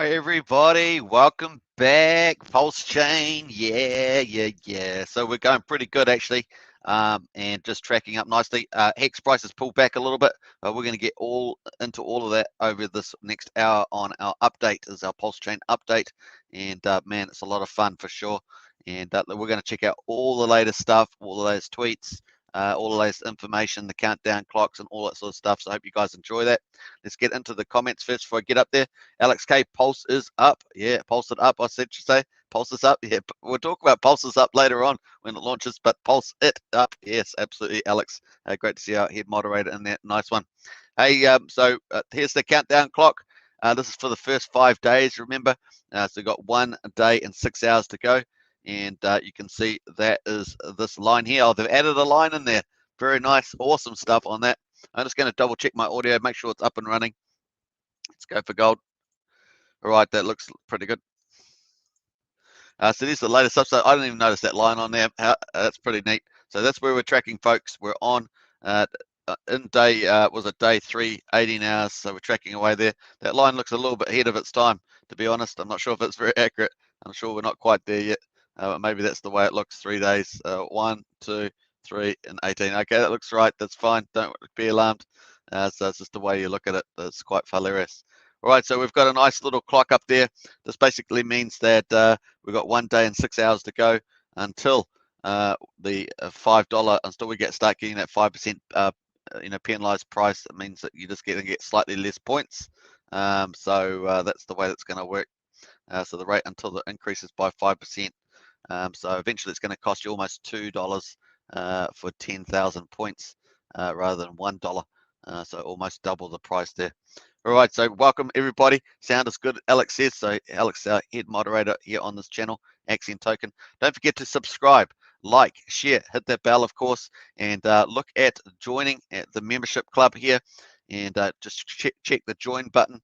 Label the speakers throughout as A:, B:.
A: Hi everybody, welcome back. Pulsechain, yeah. So we're going pretty good actually, and just tracking up nicely. Hex prices pulled back a little bit, but we're going to get into all of that over this next hour on our update. Is our Pulsechain update, and man, it's a lot of fun for sure. And we're going to check out all the latest stuff, all the latest tweets, all the latest information, the countdown clocks, and all that sort of stuff. So I hope you guys enjoy that. Let's get into the comments first before I get up there. Alex K, Pulse is up. Yeah, Pulse it up. I said you say Pulse is up. Yeah, we'll talk about Pulse is up later on when it launches, but Pulse it up. Yes, absolutely, Alex. Great to see our head moderator in there. Nice one. Hey, so here's the countdown clock. This is for the first 5 days, remember. So we've got 1 day and 6 hours to go. And you can see that is this line here. Oh, they've added a line in there. Very nice, awesome stuff on that. I'm just going to double check my audio, make sure it's up and running. Let's go for gold. All right, that looks pretty good. So this is the latest stuff. So I didn't even notice that line on there. That's pretty neat. So that's where we're tracking, folks. We're on in day, was it day 3, 18 hours. So we're tracking away there. That line looks a little bit ahead of its time, to be honest. I'm not sure if it's very accurate. I'm sure we're not quite there yet. Maybe that's the way it looks. 3 days, 1, 2, 3, and 18. Okay, that looks right. That's fine. Don't be alarmed. So it's just the way you look at it. It's quite hilarious. All right, so we've got a nice little clock up there. This basically means that we've got 1 day and 6 hours to go until the $5, until we start getting that 5% penalized price. That means that you're just going to get slightly less points. So that's the way that's going to work. So the rate until it increases by 5%. So eventually it's going to cost you almost $2 for 10,000 points rather than $1. So almost double the price there. All right, so welcome everybody. Sound is good, Alex says. So Alex, our head moderator here on this channel, Accent Token. Don't forget to subscribe, like, share, hit that bell, of course, and look at joining at the membership club here, and just check the join button.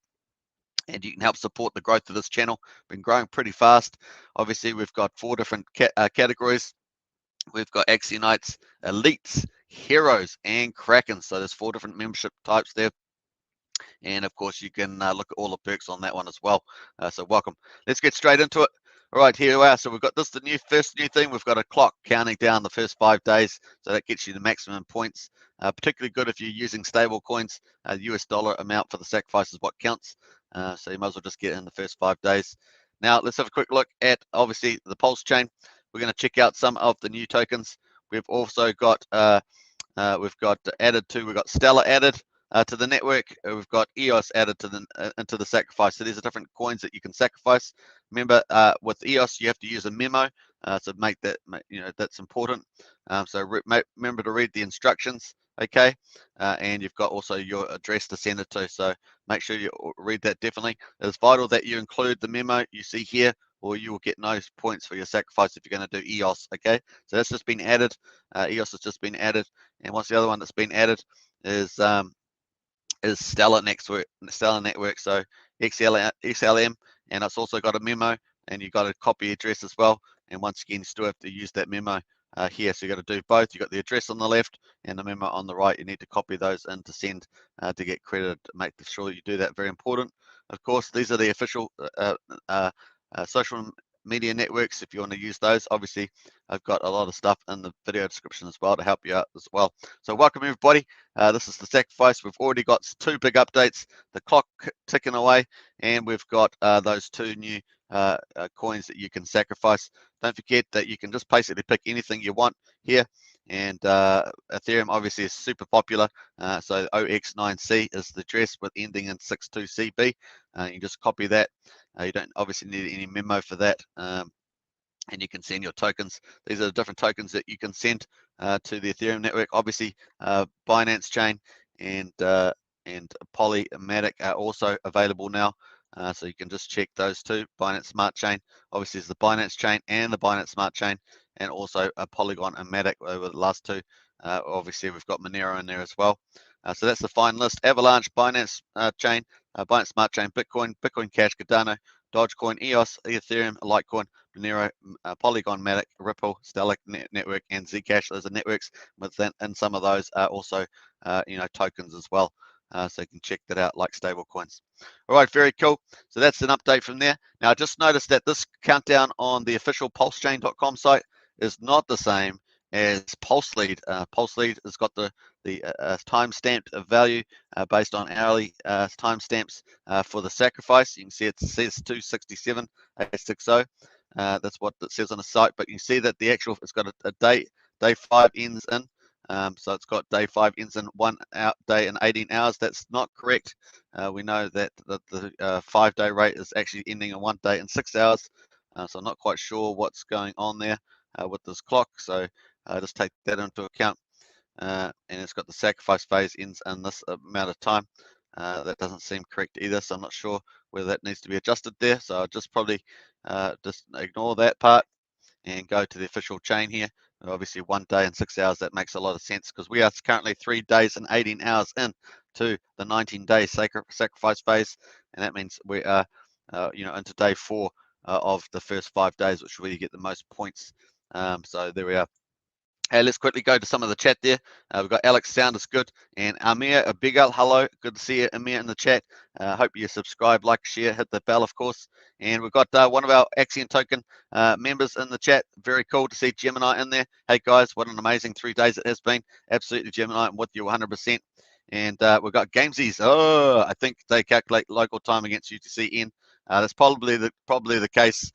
A: And you can help support the growth of this channel. Been growing pretty fast. Obviously, we've got 4 different categories. We've got Axionites, Elites, Heroes, and Krakens. So there's 4 different membership types there. And of course, you can look at all the perks on that one as well. So welcome. Let's get straight into it. All right, here we are. So we've got this, the first new thing. We've got a clock counting down the first 5 days. So that gets you the maximum points. Particularly good if you're using stable coins. US dollar amount for the sacrifice is what counts. So you might as well just get it in the first 5 days. Now let's have a quick look at obviously the Pulsechain. We're going to check out some of the new tokens. We've also got we've got Stellar added to the network. We've got EOS added to the into the sacrifice. So these are different coins that you can sacrifice. Remember, with EOS you have to use a memo. So make that, that's important. So remember to read the instructions. Okay, and you've got also your address to send it to. So make sure you read that definitely. It's vital that you include the memo you see here, or you will get no points for your sacrifice if you're going to do EOS. Okay, so that's just been added. EOS has just been added, and what's the other one that's been added is Stellar Network. So XLM, and it's also got a memo, and you got a copy address as well. And once again, you still have to use that memo here. So you got to do both. You got the address on the left and the memo on the right. You need to copy those in to send to get credit. Make sure you do that. Very important. Of course, these are the official social media networks if you want to use those. Obviously, I've got a lot of stuff in the video description as well to help you out as well. So welcome everybody. This is the sacrifice. We've already got 2 big updates, the clock ticking away, and we've got those 2 new coins that you can sacrifice. Don't forget that you can just basically pick anything you want here. And Ethereum obviously is super popular. So OX9C is the address with ending in 62CB. You just copy that. You don't obviously need any memo for that. And you can send your tokens. These are the different tokens that you can send to the Ethereum network. Obviously, Binance Chain and Polymatic are also available now. So you can just check those 2. Binance Smart Chain, obviously, is the Binance Chain and the Binance Smart Chain, and also a Polygon and Matic over the last 2. Obviously, we've got Monero in there as well. So that's the fine list. Avalanche, Binance Chain, Binance Smart Chain, Bitcoin, Bitcoin Cash, Cardano, Dogecoin, EOS, Ethereum, Litecoin, Monero, Polygon, Matic, Ripple, Stellar Network, and Zcash. Those are networks. Within some of those are also, tokens as well. So you can check that out, like stable coins. All right, very cool. So that's an update from there. Now, I just noticed that this countdown on the official Pulsechain.com site is not the same as PulseLead. PulseLead has got the time-stamped value based on hourly timestamps for the sacrifice. You can see it says 267.860. That's what it says on the site, but you see that the actual, it's got a day 5 ends in. So it's got day 5 ends in 1 day and 18 hours. That's not correct. We know that the 5-day rate is actually ending in 1 day and 6 hours. So I'm not quite sure what's going on there with this clock. So just take that into account. And it's got the sacrifice phase ends in this amount of time. That doesn't seem correct either. So I'm not sure whether that needs to be adjusted there. So I'll just probably just ignore that part and go to the official chain here. Obviously 1 day and 6 hours, that makes a lot of sense because we are currently 3 days and 18 hours into the 19-day sacrifice phase, and that means we are into day 4 of the first 5 days, which really get the most points. So there we are. Hey, let's quickly go to some of the chat there. We've got Alex, sound is good, and Amir, a big hello. Good to see you, Amir, in the chat. Hope you subscribe, like, share, hit the bell, of course. And we've got one of our Axion Token members in the chat. Very cool to see Gemini in there. Hey, guys, what an amazing 3 days it has been. Absolutely, Gemini, I'm with you 100%. And we've got Gamesies. Oh, I think they calculate local time against UTC-N. That's probably the case.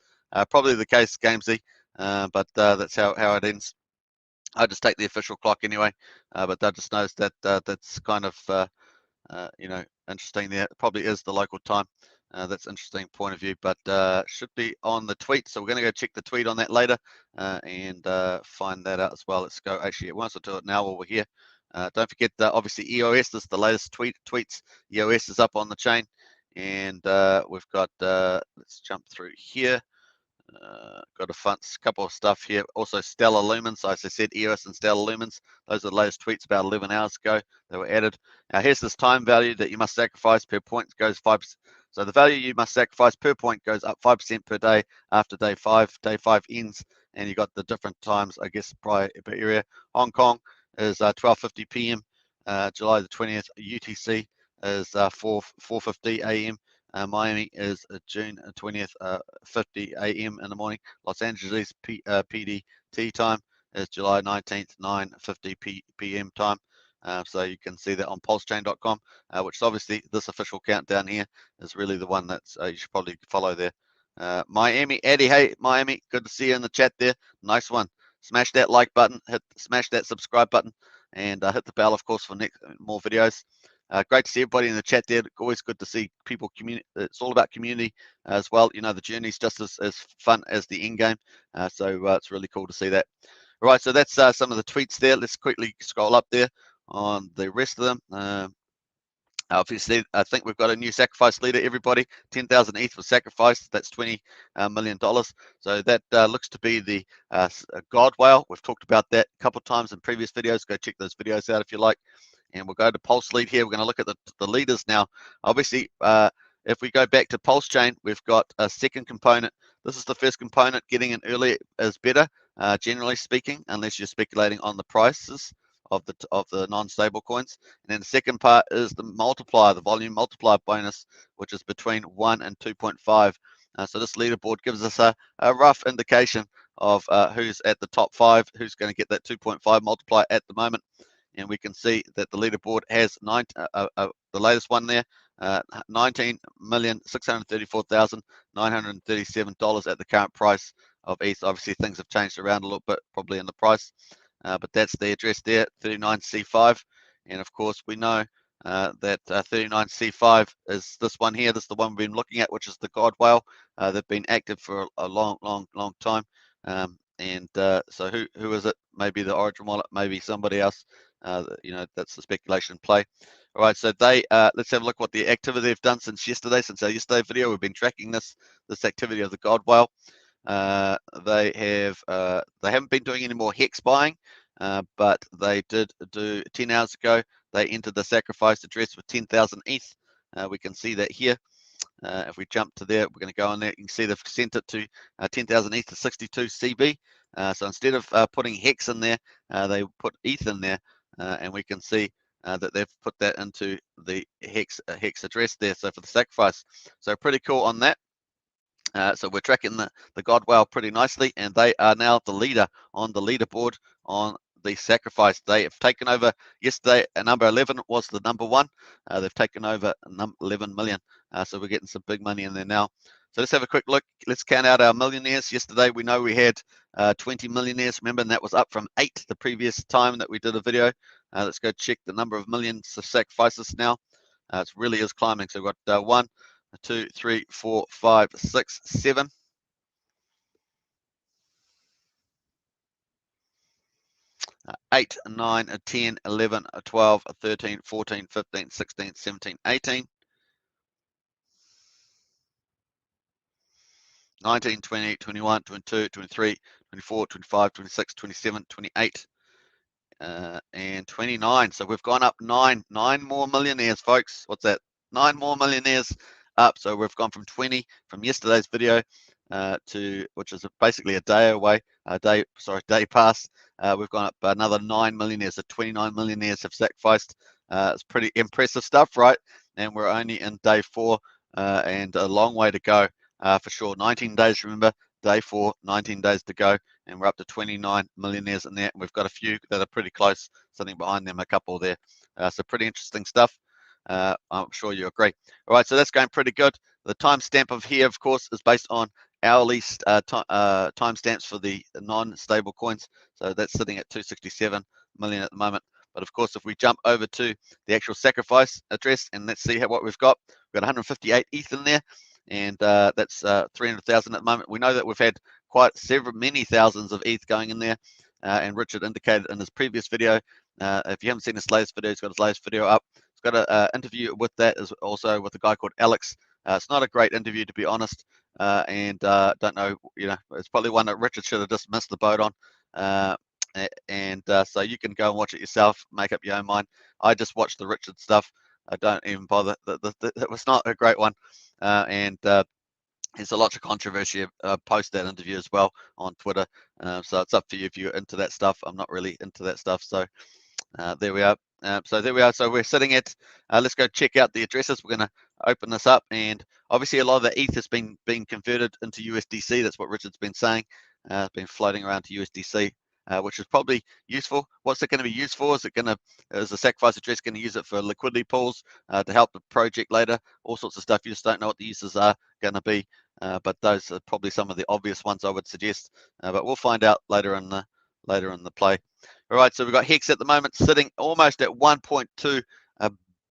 A: Probably the case, Gamesy. But that's how it ends. I just take the official clock anyway, but I just noticed that that's kind of interesting there. It probably is the local time. That's an interesting point of view, but should be on the tweet. So we're going to go check the tweet on that later and find that out as well. Let's go. Actually, once I'll do it now while we're here. Don't forget, obviously, EOS is the latest tweets. EOS is up on the chain, and we've got. Let's jump through here. Got a couple of stuff here. Also, Stellar Lumens. As I said, EOS and Stellar Lumens. Those are the latest tweets about 11 hours ago. They were added. Now, here's this time value that you must sacrifice per point goes 5%. So the value you must sacrifice per point goes up 5% per day after day 5. Day 5 ends, and you got the different times, I guess, per area. Hong Kong is 12:50 p.m. July the 20th. UTC is 4:50 a.m. Miami is June 20th, 50 a.m. in the morning. Los Angeles PDT time is July 19th, 9:50 p.m. time. So you can see that on pulsechain.com, which is obviously this official countdown here is really the one that you should probably follow there. Miami, Eddie, hey, Miami, good to see you in the chat there. Nice one. Smash that like button, smash that subscribe button, and hit the bell, of course, for more videos. Great to see everybody in the chat there. Always good to see people. It's all about community as well. You know, the journey's just as fun as the end game. So it's really cool to see that. All right, so that's some of the tweets there. Let's quickly scroll up there on the rest of them. Obviously, I think we've got a new sacrifice leader, everybody. 10,000 ETH was sacrificed. That's $20 million. So that looks to be the God whale. We've talked about that a couple of times in previous videos. Go check those videos out if you like. And we'll go to Pulse Lead here. We're going to look at the leaders now. Obviously, if we go back to Pulse Chain, we've got a second component. This is the first component. Getting in early is better, generally speaking, unless you're speculating on the prices of the non-stable coins. And then the second part is the multiplier, the volume multiplier bonus, which is between 1 and 2.5. So this leaderboard gives us a rough indication of who's at the top 5, who's going to get that 2.5 multiplier at the moment. And we can see that the leaderboard has the latest one there, $19,634,937 at the current price of ETH. Obviously, things have changed around a little bit, probably in the price, but that's the address there, 39C5. And of course, we know that 39C5 is this one here. This is the one we've been looking at, which is the God Whale. They've been active for a long time. So who is it? Maybe the Origin wallet, maybe somebody else. That's the speculation play. All right, so let's have a look what the activity they've done since our yesterday video. We've been tracking this activity of the God Whale. They haven't been doing any more hex buying, but they did do 10 hours ago. They entered the sacrifice address with 10,000 ETH. We can see that here. If we jump to there, we're going to go on there. You can see they've sent it to 10,000 ETH to 62 CB. So instead of putting hex in there, they put ETH in there, and we can see that they've put that into the hex address there. So for the sacrifice, so pretty cool on that. So we're tracking the God Whale pretty nicely, and they are now the leader on the leaderboard on the sacrifice. They have taken over yesterday. Number 11 was the number one. They've taken over 11 million. So we're getting some big money in there now. So let's have a quick look. Let's count out our millionaires. Yesterday we know we had 20 millionaires. Remember, and that was up from 8 the previous time that we did a video. Let's go check the number of millions of sacrifices now. It really is climbing. So we've got 1, 2, 3, 4, 5, 6, 7. 8, 9, 10, 11, 12, 13, 14, 15, 16, 17, 18, 19, 20, 21, 22, 23, 24, 25, 26, 27, 28, and 29. So we've gone up 9 more millionaires, folks. What's that? 9 more millionaires up. So we've gone from 20 from yesterday's video to, which is basically a day away, day past. We've gone up another 9 millionaires. So 29 millionaires have sacrificed. It's pretty impressive stuff, right? And we're only in day 4 and a long way to go for sure. 19 days, remember, day 4, 19 days to go, and we're up to 29 millionaires in there. And we've got a few that are pretty close, sitting behind them, a couple there. So pretty interesting stuff. I'm sure you agree. All right, so that's going pretty good. The timestamp of here, of course, is based on hourly timestamps for the non-stable coins. So that's sitting at 267 million at the moment. But of course, if we jump over to the actual sacrifice address and let's see what we've got. We've got 158 ETH in there, and that's 300,000 at the moment. We know that we've had quite many thousands of ETH going in there, and Richard indicated in his previous video. If you haven't seen his latest video, he's got his latest video up. He's got an interview with that, as also with a guy called Alex. It's not a great interview, to be honest, and don't know, it's probably one that Richard should have just missed the boat on. So you can go and watch it yourself, make up your own mind. I just watched the Richard stuff. I don't even bother. It was not a great one, and there's a lot of controversy post that interview as well on Twitter. So it's up for you if you're into that stuff. I'm not really into that stuff. So there we are. So there we are. So we're sitting at, let's go check out the addresses. We're going to open this up, and obviously a lot of the ETH has been converted into USDC. That's what Richard's been saying. It's been floating around to USDC, which is probably useful. What's it going to be used for? Is the sacrifice address going to use it for liquidity pools to help the project later? All sorts of stuff. You just don't know what the uses are going to be, but those are probably some of the obvious ones I would suggest. But we'll find out later in the play. All right, so we've got Hex at the moment sitting almost at 1.2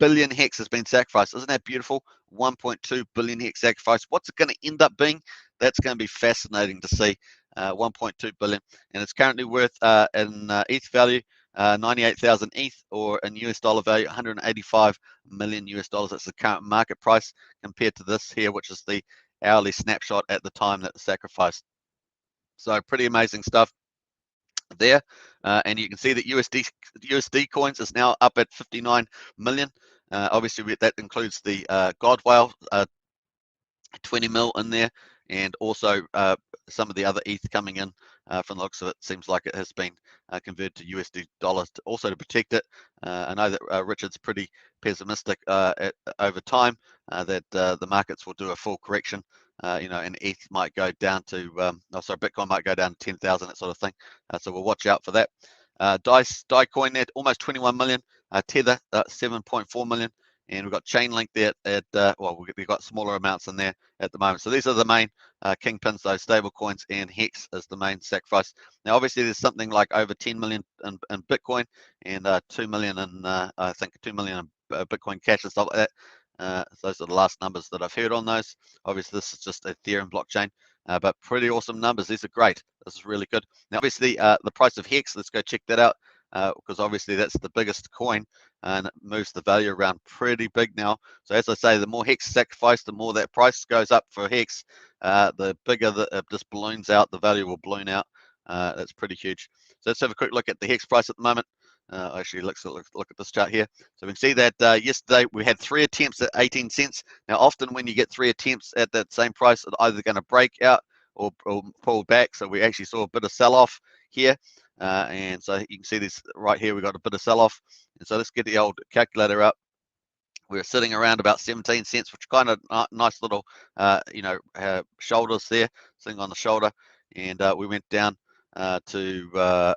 A: billion Hex has been sacrificed. Isn't that beautiful? 1.2 billion Hex sacrificed. What's it going to end up being? That's going to be fascinating to see. 1.2 billion, and it's currently worth in ETH value 98,000 ETH, or in US dollar value 185 million US dollars. That's the current market price compared to this here, which is the hourly snapshot at the time that the sacrifice. So pretty amazing stuff there, and you can see that USD coins is now up at 59 million. Obviously that includes the God Whale 20 mil in there, and also some of the other ETH coming in. From the looks of it, seems like it has been converted to USD dollars also to protect it. I know that Richard's pretty pessimistic over time that the markets will do a full correction, and ETH might go down to, Bitcoin might go down to 10,000, that sort of thing. So we'll watch out for that. DAI coin there, almost 21 million. Tether, 7.4 million. And we've got Chainlink there at, we've got smaller amounts in there at the moment. So these are the main kingpins, those stable coins, and Hex is the main sacrifice. Now, obviously, there's something like over 10 million in Bitcoin, and 2 million in, I think, 2 million in Bitcoin Cash and stuff like that. Those are the last numbers that I've heard on those. Obviously, this is just Ethereum blockchain, but pretty awesome numbers. These are great. This is really good. Now, obviously, the price of Hex, let's go check that out, because obviously that's the biggest coin, and it moves the value around pretty big now. So as I say, the more Hex sacrificed, the more that price goes up for Hex. The bigger it just balloons out, the value will balloon out. That's pretty huge. So let's have a quick look at the Hex price at the moment. Actually, let's look at this chart here. So we can see that yesterday we had 3 attempts at 18 cents. Now, often when you get 3 attempts at that same price, it's either going to break out or pull back. So we actually saw a bit of sell-off here. And so you can see this right here, we got a bit of sell-off. And so let's get the old calculator up. We're sitting around about 17 cents, which kind of nice little, shoulders there, sitting on the shoulder. And we went down to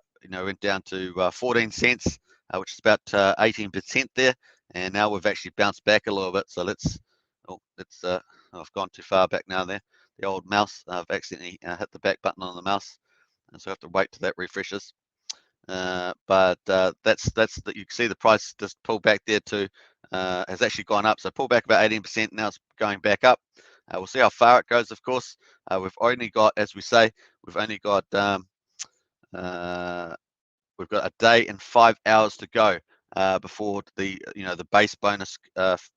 A: 14 cents, which is about 18% there. And now we've actually bounced back a little bit. So I've gone too far back now there. The old mouse, I've accidentally hit the back button on the mouse. And so I have to wait till that refreshes. But that's that. You can see the price just pull back there to has actually gone up. So pull back about 18%. Now it's going back up. We'll see how far it goes. Of course, we've only got, as we say, we've only got we've got a day and 5 hours to go before the base bonus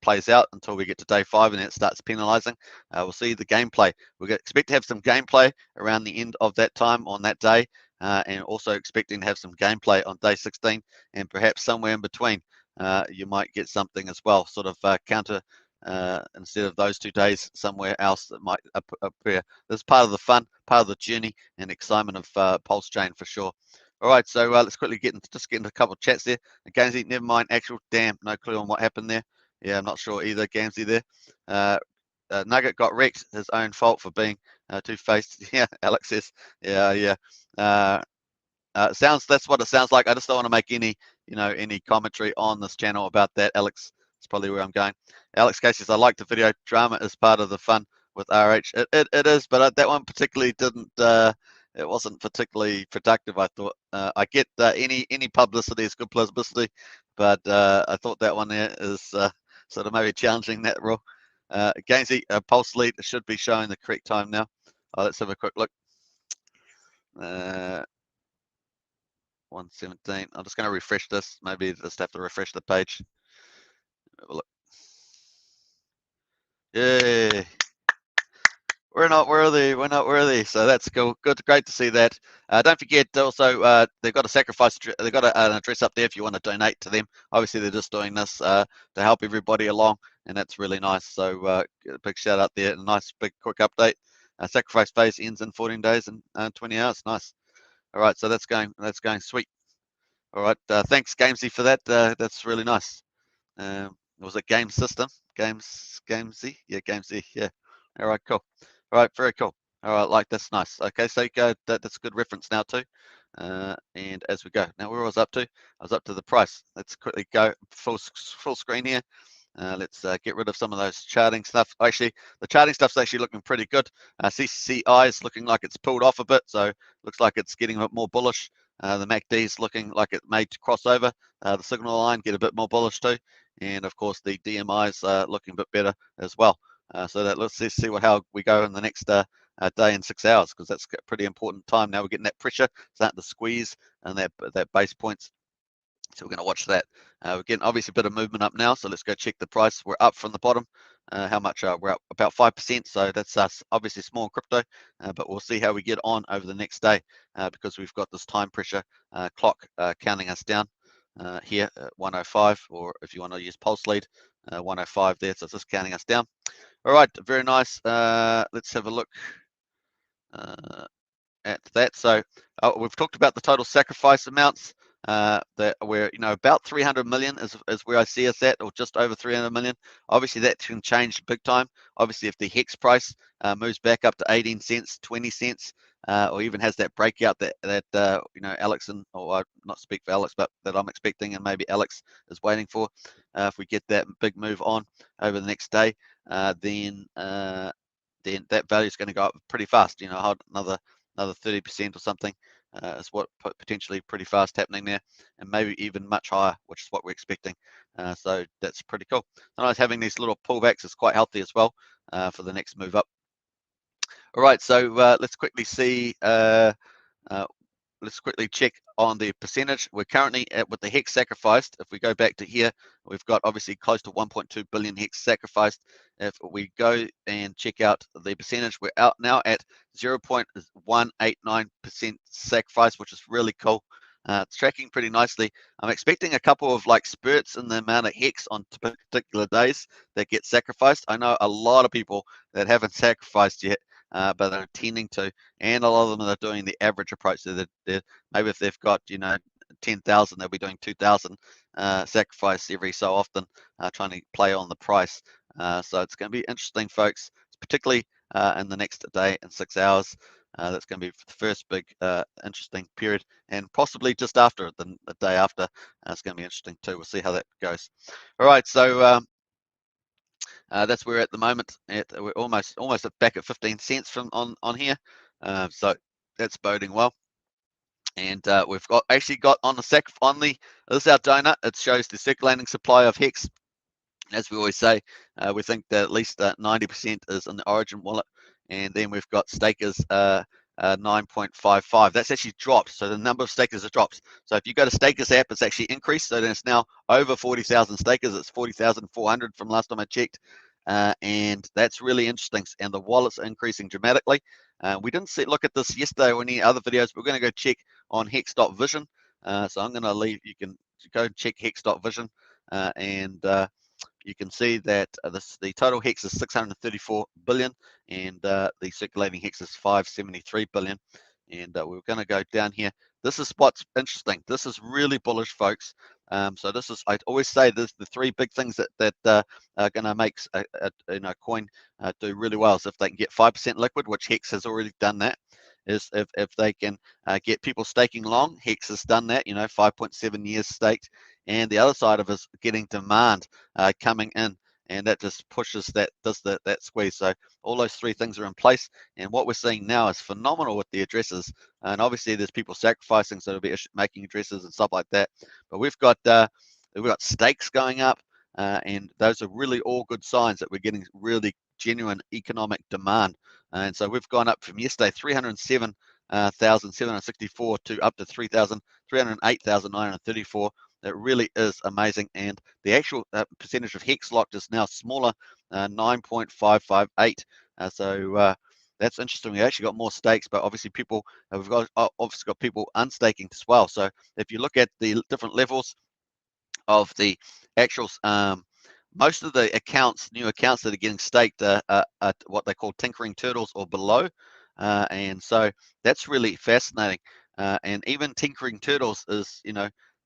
A: plays out until we get to day 5, and then it starts penalizing. We'll see the gameplay. We expect to have some gameplay around the end of that time on that day, and also expecting to have some gameplay on day 16, and perhaps somewhere in between you might get something as well, sort of counter. Instead of those 2 days, somewhere else that might appear. This is part of the fun, part of the journey and excitement of Pulsechain for sure. All right, so let's quickly get into a couple of chats there. Gamesy, never mind. Actual, damn, no clue on what happened there. Yeah, I'm not sure either. Gamesy there. Nugget got wrecked. His own fault for being two-faced. Yeah, Alex says. Yeah. That's what it sounds like. I just don't want to make any commentary on this channel about that. Alex, that's probably where I'm going. Alex Casey says, I like the video. Drama is part of the fun with RH. It is, but that one particularly didn't. It wasn't particularly productive, I thought. I get any publicity is good publicity, but I thought that one there is sort of maybe challenging that rule. Gainsey, pulse lead should be showing the correct time now. Let's have a quick look. 117. I'm just going to refresh this. Maybe just have to refresh the page. Have a look. Yay. We're not worthy. So that's cool. Great to see that. Don't forget also they've got a sacrifice. They've got an address up there if you want to donate to them. Obviously they're just doing this to help everybody along, and that's really nice. So a big shout out there. A nice big quick update. Sacrifice phase ends in 14 days and 20 hours. Nice. All right, so that's going sweet. All right, thanks Gamesy for that. That's really nice. Was it Game System? Gamesy? Yeah, Gamesy. Yeah. All right, cool. All right, very cool. All right, like that's nice. Okay, so that's a good reference now too. And as we go, now where was I up to? I was up to the price. Let's quickly go full screen here. Let's get rid of some of those charting stuff. Actually, the charting stuff's actually looking pretty good. CCI is looking like it's pulled off a bit, so looks like it's getting a bit more bullish. The MACD is looking like it may cross over. The signal line get a bit more bullish too, and of course the DMI is looking a bit better as well. So let's see how we go in the next day and 6 hours, because that's a pretty important time. Now we're getting that pressure starting to squeeze and that base points. So we're going to watch that. We're getting obviously a bit of movement up now, so let's go check the price. We're up from the bottom. How much? We're up about 5%, so that's obviously small in crypto, but we'll see how we get on over the next day because we've got this time pressure clock counting us down here at 105, or if you want to use pulse lead, 105 there, so it's just counting us down. All right, very nice. Let's have a look at that. So we've talked about the total sacrifice amounts. That we're about 300 million is where I see us at, or just over 300 million. Obviously that can change big time. Obviously if the hex price moves back up to 18 cents, 20 cents, or even has that breakout that Alex or not speak for Alex, but that I'm expecting and maybe Alex is waiting for. If we get that big move on over the next day, then that value is going to go up pretty fast. Another 30% or something. Is what potentially pretty fast happening there, and maybe even much higher, which is what we're expecting. So that's pretty cool. Sometimes having these little pullbacks is quite healthy as well for the next move up. All right, so let's quickly see. Let's quickly check on the percentage. We're currently with the hex sacrificed. If we go back to here, we've got obviously close to 1.2 billion hex sacrificed. If we go and check out the percentage, we're out now at 0.189% sacrifice, which is really cool. It's tracking pretty nicely. I'm expecting a couple of spurts in the amount of hex on particular days that get sacrificed. I know a lot of people that haven't sacrificed yet. but they're intending to, and a lot of them are doing the average approach. So maybe if they've got 10,000, they'll be doing 2,000 sacrifice every so often, trying to play on the price. So it's going to be interesting, folks, particularly in the next day and 6 hours. That's going to be the first big interesting period, and possibly just after the day after. It's going to be interesting too. We'll see how that goes. All right, so that's where we're at the moment. We're almost back at 15 cents from on here, so that's boding well. And we've actually got on this is our donut. It shows the circulating supply of Hex. As we always say, we think that at least 90% is in the Origin wallet, and then we've got stakers 9.55. That's actually dropped, so the number of stakers has dropped. So if you go to Stakers app, it's actually increased, so then it's now over 40,000 stakers. It's 40,400 from last time I checked, and that's really interesting. And the wallets are increasing dramatically. We didn't look at this yesterday or any other videos. We're going to go check on Hex.vision. So I'm going to leave. You can go and check Hex.vision, and you can see that the total Hex is 634 billion, and the circulating Hex is 573 billion. And we're going to go down here. This is what's interesting. This is really bullish, folks. So this is, I always say, this the three big things that are going to make a coin do really well. So if they can get 5% liquid, which Hex has already done that, is if they can get people staking long. Hex has done that, 5.7 years staked, and the other side of it is getting demand coming in, and that just pushes that squeeze. So all those three things are in place, and what we're seeing now is phenomenal with the addresses. And obviously there's people sacrificing, so they'll be making addresses and stuff like that. But we've got stakes going up, and those are really all good signs that we're getting really genuine economic demand. And so we've gone up from yesterday 307,764 to up to 308,934. That really is amazing, and the actual percentage of Hex locked is now smaller, 9.558. So that's interesting. We actually got more stakes, but obviously we've got people unstaking as well. So if you look at the different levels of the actual most of the new accounts that are getting staked are what they call tinkering turtles or below, and so that's really fascinating. And even tinkering turtles is,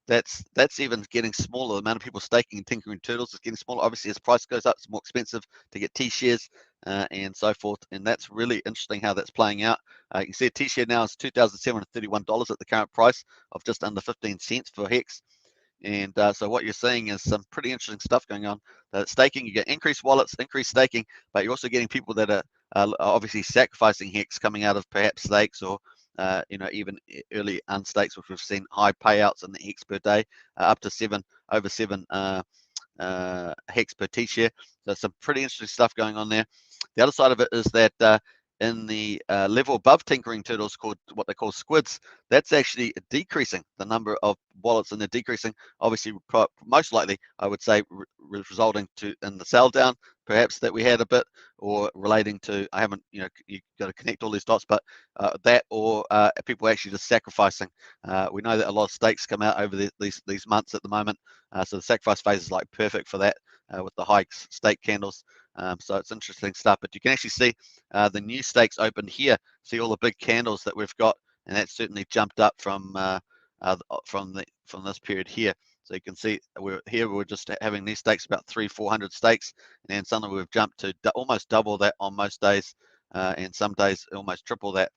A: that's even getting smaller. The amount of people staking in tinkering turtles is getting smaller. Obviously, as price goes up, it's more expensive to get T-shares and so forth. And that's really interesting how that's playing out. You can see a T-share now is $2,731 at the current price of just under 15 cents for Hex. And so what you're seeing is some pretty interesting stuff going on. Staking, you get increased wallets, increased staking, but you're also getting people that are obviously sacrificing Hex coming out of perhaps stakes or even early unstakes, which we've seen high payouts in the Hex per day, up to over 7 Hex per T-share. So some pretty interesting stuff going on there. The other side of it is that in the level above tinkering turtles, called what they call squids, that's actually decreasing. The number of wallets, and they're decreasing, obviously most likely I would say resulting in the sell down perhaps that we had a bit, or relating to, I haven't, you've got to connect all these dots, but that or people actually just sacrificing. We know that a lot of stakes come out over these months at the moment, so the sacrifice phase is like perfect for that with the high stake candles. So it's interesting stuff, but you can actually see the new stakes opened here. See all the big candles that we've got, and that's certainly jumped up from this period here. So you can see we're just having these stakes about 300-400 stakes, and then suddenly we've jumped to almost double that on most days, and some days almost triple that.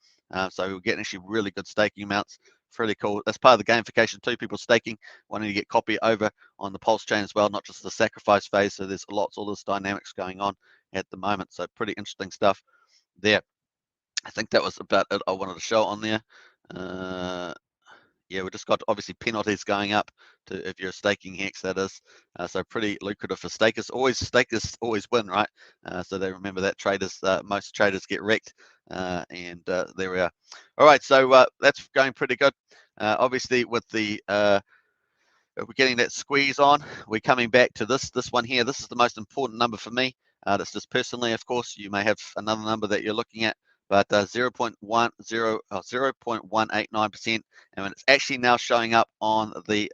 A: So we're getting actually really good staking amounts. Pretty cool. That's part of the gamification too. People staking, wanting to get copy over on the Pulsechain as well, not just the sacrifice phase. So there's all this dynamics going on at the moment. So pretty interesting stuff there. I think that was about it I wanted to show on there. Yeah, we just got obviously penalties going up to if you're staking Hex, that is. So pretty lucrative for stakers. Stakers always win, right? So they remember that most traders get wrecked. And there we are. All right, so that's going pretty good. Obviously, with the we're getting that squeeze on, we're coming back to this one here. This is the most important number for me. That's just personally, of course. You may have another number that you're looking at, but 0.189%, and it's actually now showing up on the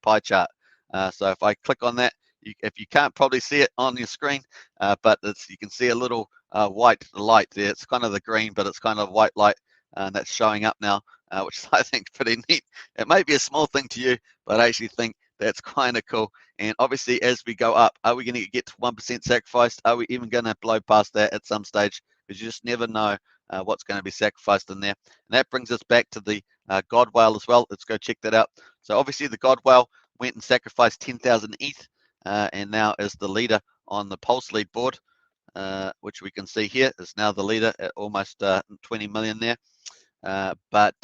A: pie chart. So if I click on that, if you can't probably see it on your screen, but you can see a little white light there. It's kind of the green, but it's kind of white light, and that's showing up now, which is, I think, pretty neat. It may be a small thing to you, but I actually think that's kind of cool. And obviously, as we go up, are we going to get to 1% sacrificed? Are we even going to blow past that at some stage? Because you just never know what's going to be sacrificed in there. And that brings us back to the God whale as well. Let's go check that out. So obviously, the God whale went and sacrificed 10,000 ETH, and now is the leader on the Pulse lead board, which we can see here is now the leader at almost 20 million there. But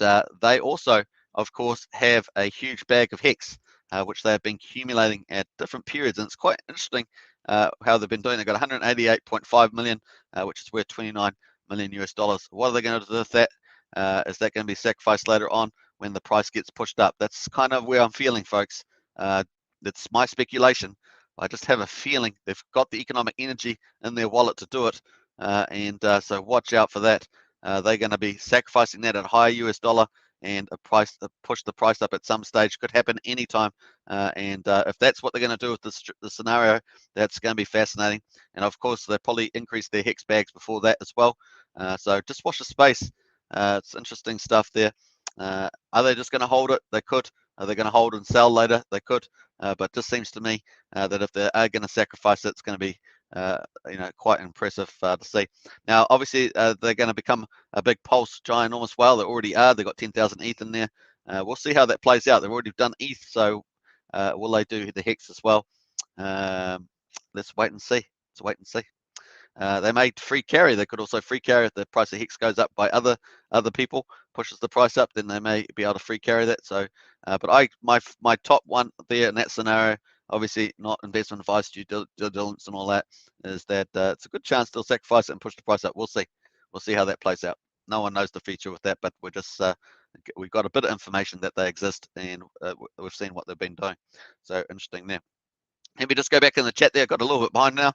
A: they also, of course, have a huge bag of Hex, which they have been accumulating at different periods. And it's quite interesting how they've been doing. They've got 188.5 million, which is worth 29 million US dollars. What are they going to do with that? Is that going to be sacrificed later on when the price gets pushed up? That's kind of where I'm feeling, folks. That's my speculation. I just have a feeling they've got the economic energy in their wallet to do it. So watch out for that. They're going to be sacrificing that at a higher US dollar, and push the price up at some stage. Could happen anytime. If that's what they're going to do with the scenario, that's going to be fascinating. And of course, they probably increase their Hex bags before that as well. So just watch the space. It's interesting stuff there. Are they just going to hold it? They could. Are they going to hold and sell later? They could. But just seems to me that if they are going to sacrifice it, it's going to be quite impressive to see. Now, obviously, they're going to become a big Pulse ginormous whale. They already are. They've got 10,000 ETH in there. We'll see how that plays out. They've already done ETH, so will they do the Hex as well? Let's wait and see. Let's wait and see. They may free carry. They could also free carry if the price of Hex goes up by other people, pushes the price up. Then they may be able to free carry that. So, but my top one there in that scenario, obviously not investment advice, due diligence, and all that, is that it's a good chance they'll sacrifice it and push the price up. We'll see. We'll see how that plays out. No one knows the future with that, but we're just we've got a bit of information that they exist, and we've seen what they've been doing. So interesting there. Let me just go back in the chat there. Got a little bit behind now.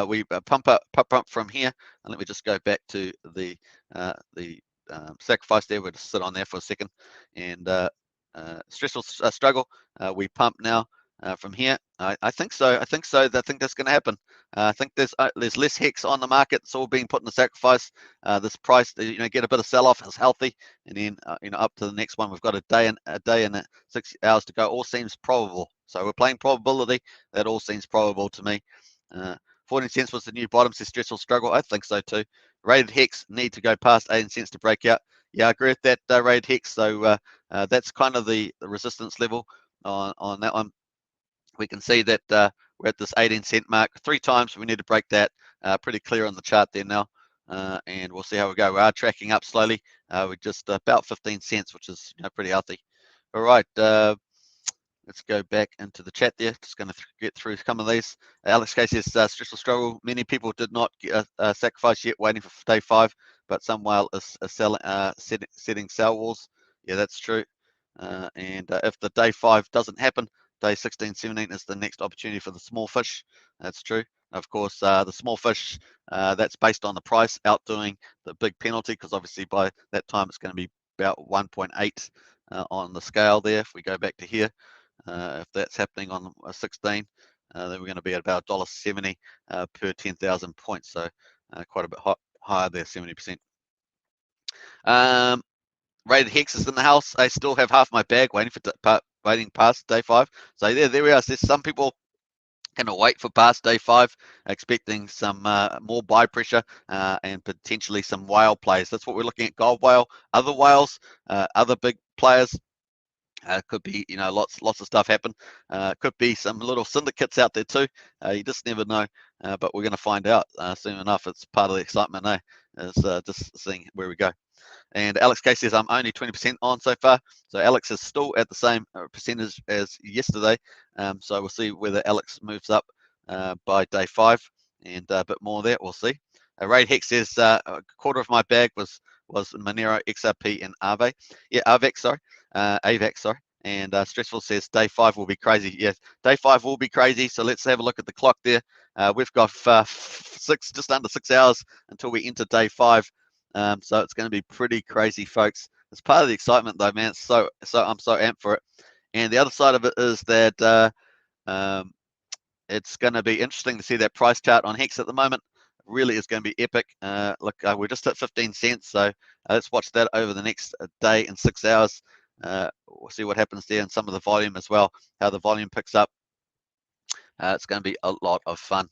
A: We pump up from here, and let me just go back to the sacrifice there. We'll just sit on there for a second. And stressful struggle. We pump now from here. I think so. I think so. I think that's going to happen. I think there's less Hex on the market. It's all being put in the sacrifice. This price, get a bit of sell-off is healthy, and then up to the next one. We've got a day and 6 hours to go. All seems probable. So we're playing probability. That all seems probable to me. 14 cents was the new bottom, says stressful struggle. I think so too. Rated Hex need to go past 18 cents to break out. Yeah, I agree with that, rated Hex. So that's kind of the resistance level on that one. We can see that we're at this 18 cent mark 3 times. We need to break that. Pretty clear on the chart there now. And we'll see how we go. We are tracking up slowly. We're just about 15 cents, which is pretty healthy. All right. Let's go back into the chat there. Just going to get through some of these. Alex K says, stressful struggle. Many people did not get sacrifice yet, waiting for day 5, but some whale is setting sell walls. Yeah, that's true. And if the day 5 doesn't happen, day 16, 17 is the next opportunity for the small fish. That's true. Of course, the small fish, that's based on the price outdoing the big penalty, because obviously by that time it's going to be about 1.8 on the scale there. If we go back to here, if that's happening on 16, then we're going to be at about $1.70 per 10,000 points. So quite a bit higher there, 70%. Rated Hex is in the house. I still have half my bag waiting past day 5. So there we are. So some people going to wait for past day 5, expecting some more buy pressure and potentially some whale plays. That's what we're looking at. Gold whale, other whales, other big players. Could be, lots of stuff happen. Could be some little syndicates out there too. You just never know. But we're going to find out soon enough. It's part of the excitement, is just seeing where we go. And Alex K says, I'm only 20% on so far. So Alex is still at the same percentage as yesterday. So we'll see whether Alex moves up by day 5 and a bit more there. We'll see. Raid Hex says, a quarter of my bag was Monero, XRP, and Aave. Yeah, AVAX, sorry. AVAX, sorry. And Stressful says, day 5 will be crazy. Yes, day 5 will be crazy. So let's have a look at the clock there. We've got just under 6 hours until we enter day 5. So it's going to be pretty crazy, folks. It's part of the excitement, though, man. So I'm so amped for it. And the other side of it is that it's going to be interesting to see that price chart on Hex at the moment. really is going to be epic. Look, we're just at 15 cents, so let's watch that over the next day and 6 hours. We'll see what happens there and some of the volume as well, how the volume picks up. It's going to be a lot of fun.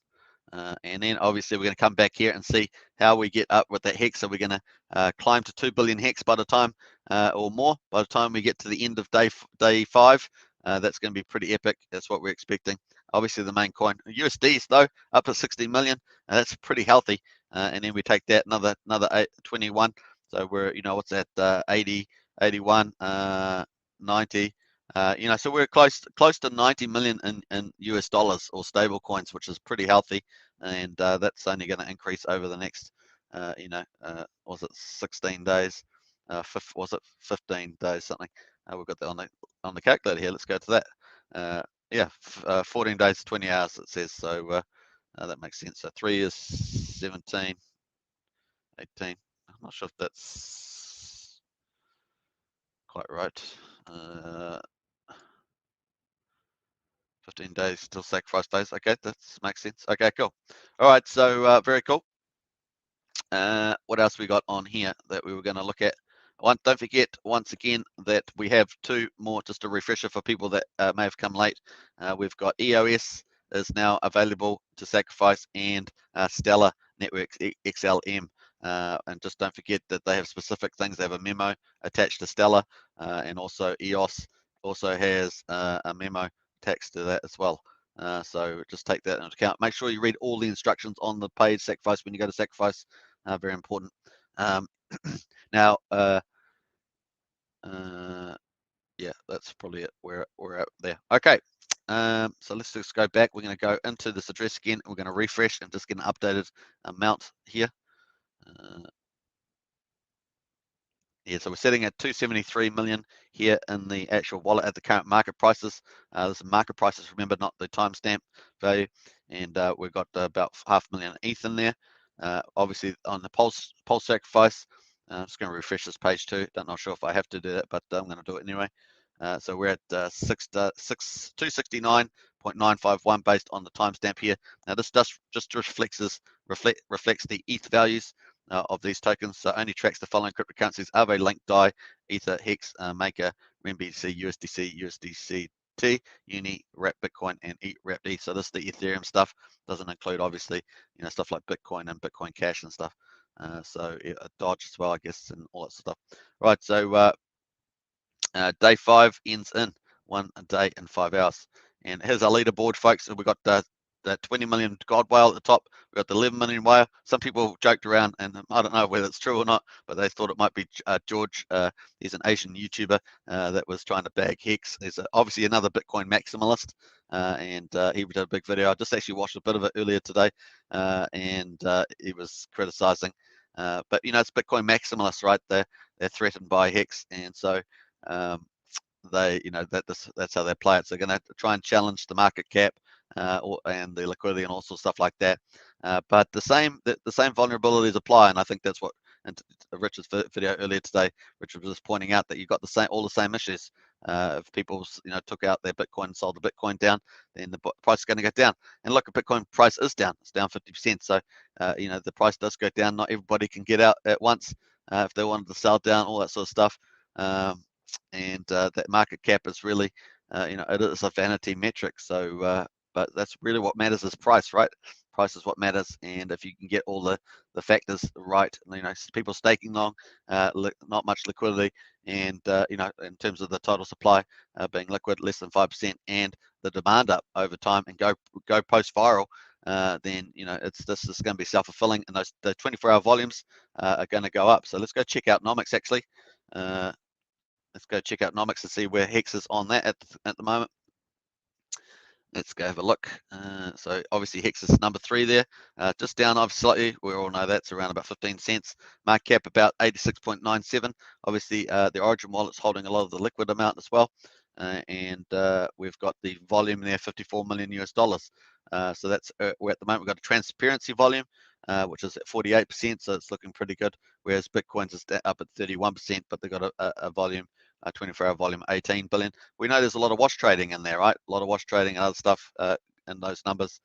A: And then obviously we're going to come back here and see how we get up with that hex. So we're going to climb to 2 billion hex by the time, or more, by the time we get to the end of day 5. That's going to be pretty epic. That's what we're expecting. Obviously the main coin, USDs though, up at 60 million. That's pretty healthy. And then we take that another 21. So we're, what's that, 80, 81, 90. So we're close to 90 million in US dollars or stable coins, which is pretty healthy, and that's only going to increase over the next, was it 16 days? Was it 15 days something? We've got that on the calculator here. Let's go to that. 14 days, 20 hours it says. So that makes sense. So 3 is 17, 18. I'm not sure if that's quite right. 15 days till sacrifice days. Okay, that makes sense. Okay, cool. All right, so very cool. What else we got on here that we were going to look at? Don't forget, once again, that we have 2 more, just a refresher for people that may have come late. We've got EOS is now available to sacrifice, and Stellar Networks XLM. And just don't forget that they have specific things. They have a memo attached to Stellar, and also EOS also has a memo attached to that as well. So just take that into account. Make sure you read all the instructions on the page sacrifice when you go to sacrifice. Very important. Now, yeah, that's probably it. We're out there. Okay. So let's just go back. We're going to go into this address again. We're going to refresh and just get an updated amount here. Yeah, so we're sitting at 273 million here in the actual wallet at the current market prices. This is market prices, remember, not the timestamp value. And we've got about 500,000 ETH in there. Obviously, on the Pulse Sacrifice, I'm just going to refresh this page too. Not sure if I have to do that, but I'm going to do it anyway. So we're at 269.951 based on the timestamp here. Now this just reflects the ETH values of these tokens. So only tracks the following cryptocurrencies: Aave, Link, DAI, Ether, Hex, Maker, RMBC, USDC, USDT, Uni, Wrap Bitcoin, and Wrapped. So this is the Ethereum stuff. Doesn't include obviously stuff like Bitcoin and Bitcoin Cash and stuff. So yeah, Dodge as well, I guess, and all that stuff. Right. So day 5 ends in 1 day and 5 hours. And here's our leaderboard, folks. We've got the 20 million God whale at the top. We've got the 11 million whale. Some people joked around, and I don't know whether it's true or not, but they thought it might be George. He's an Asian YouTuber that was trying to bag Hex. He's obviously another Bitcoin maximalist, and he did a big video. I just actually watched a bit of it earlier today, and he was criticizing. But it's Bitcoin maximalists, right? They're threatened by Hex, and so they, that's how they play it. So they're going to try and challenge the market cap and the liquidity and all sorts of stuff like that. But the same vulnerabilities apply, and I think that's what. And Richard's video earlier today, Richard was just pointing out that you've got all the same issues. If people, took out their Bitcoin and sold the Bitcoin down, then the price is going to go down. And look, the Bitcoin price is down. It's down 50%. So, the price does go down. Not everybody can get out at once if they wanted to sell down, all that sort of stuff. And that market cap is really, it is a vanity metric. So, but that's really what matters is price, right? Price is what matters, and if you can get all the factors right, people staking long, not much liquidity, and in terms of the total supply being liquid less than 5%, and the demand up over time and go post viral, then this is going to be self-fulfilling, and the 24-hour volumes are going to go up. So let's go check out Nomics actually. Let's go check out Nomics and see where Hex is on that at the moment. Let's go have a look. So obviously Hex is number 3 there, just down slightly. We all know that's around about 15 cents. Market cap about 86.97. Obviously the Origin wallet's holding a lot of the liquid amount as well. And we've got the volume there, 54 million US dollars. So that's we're at the moment we've got a transparency volume, which is at 48%, so it's looking pretty good. Whereas Bitcoin's is up at 31%, but they've got a volume, 24-hour volume, 18 billion. We know there's a lot of wash trading in there, right? A lot of wash trading and other stuff in those numbers.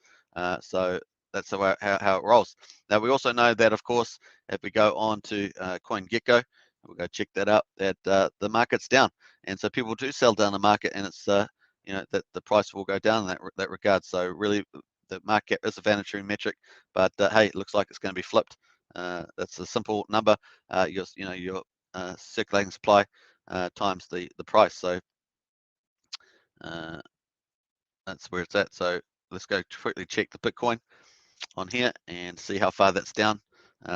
A: So that's how it rolls. Now we also know that, of course, if we go on to CoinGecko, we'll go check that out, that the market's down, and so people do sell down the market, and it's you know, that the price will go down in that regard. So really, the market is a vanity metric, but hey, it looks like it's going to be flipped. That's a simple number. Your circulating supply times the price. So that's where it's at. So let's go quickly check the Bitcoin on here and see how far that's down.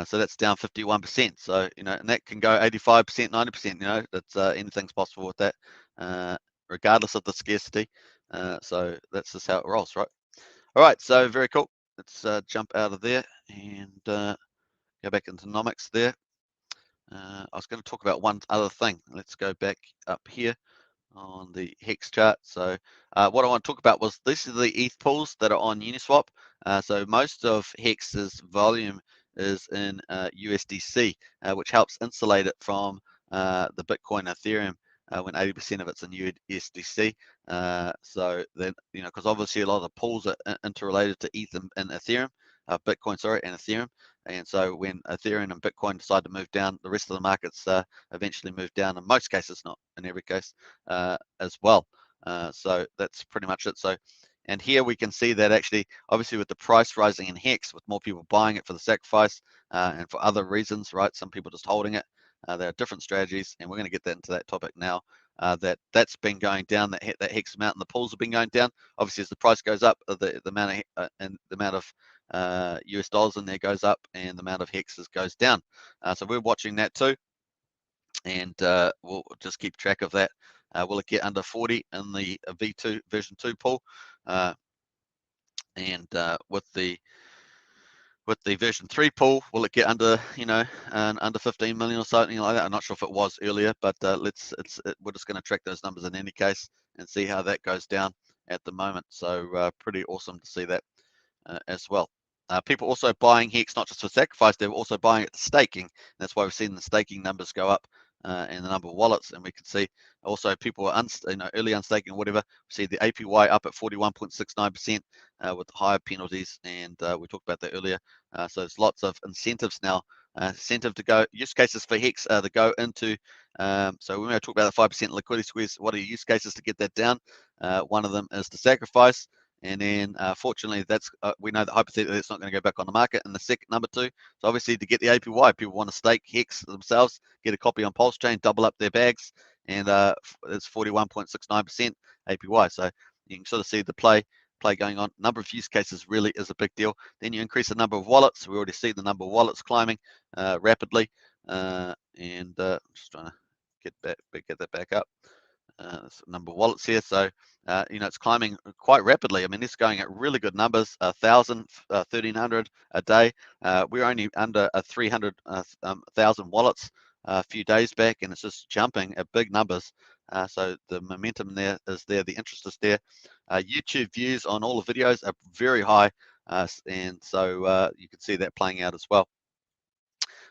A: So that's down 51%. So, you know, and that can go 85%, 90%. You know, that's anything's possible with that, regardless of the scarcity. So that's just how it rolls, right? All right, so very cool. Let's jump out of there and go back into nomics there. I was going to talk about one other thing. Let's go back up here on the Hex chart. So what I want to talk about was, this is the ETH pools that are on Uniswap. So most of Hex's volume is in USDC, which helps insulate it from the Bitcoin, Ethereum, when 80% of it's in USDC. So then, you know, because obviously a lot of the pools are interrelated to ETH and Ethereum, Bitcoin, sorry, and Ethereum. And so when Ethereum and Bitcoin decide to move down, the rest of the markets eventually move down, in most cases, not in every case, as well. So that's pretty much it. So, and here we can see that actually, obviously with the price rising in Hex, with more people buying it for the sacrifice and for other reasons, right? Some people just holding it. There are different strategies, and we're going to get that into that topic now. That's been going down. That Hex amount and the pools have been going down. Obviously, as the price goes up, the amount of US dollars in there goes up, and the amount of hexes goes down. So we're watching that too, and we'll just keep track of that. Will it get under 40 in the V2 version 2 pool? And with the version 3 pool, will it get under, you know, under 15 million or something like that? I'm not sure if it was earlier, but we're just going to track those numbers in any case and see how that goes down at the moment. So pretty awesome to see that as well. People also buying Hex, not just for sacrifice, they're also buying it to staking. And that's why we've seen the staking numbers go up and the number of wallets. And we can see also people are early unstaking or whatever. We see the APY up at 41.69% with higher penalties. And we talked about that earlier. So there's lots of incentives now. Incentive to go, use cases for Hex to go into. So when we talk about the 5% liquidity squeeze, what are your use cases to get that down? One of them is to sacrifice. And then, fortunately, that's we know that hypothetically it's not going to go back on the market. And the second, number two, so obviously to get the APY, people want to stake Hex themselves, get a copy on Pulsechain, double up their bags, and it's 41.69% APY. So you can sort of see the play going on. Number of use cases really is a big deal. Then you increase the number of wallets. We already see the number of wallets climbing rapidly, and I'm just trying to get that back up. Number of wallets here. So, you know, it's climbing quite rapidly. I mean, it's going at really good numbers, 1,000, 1,300 a day. We're only under 300,000 wallets a few days back, and it's just jumping at big numbers. So the momentum there is there. The interest is there. YouTube views on all the videos are very high, and so you can see that playing out as well.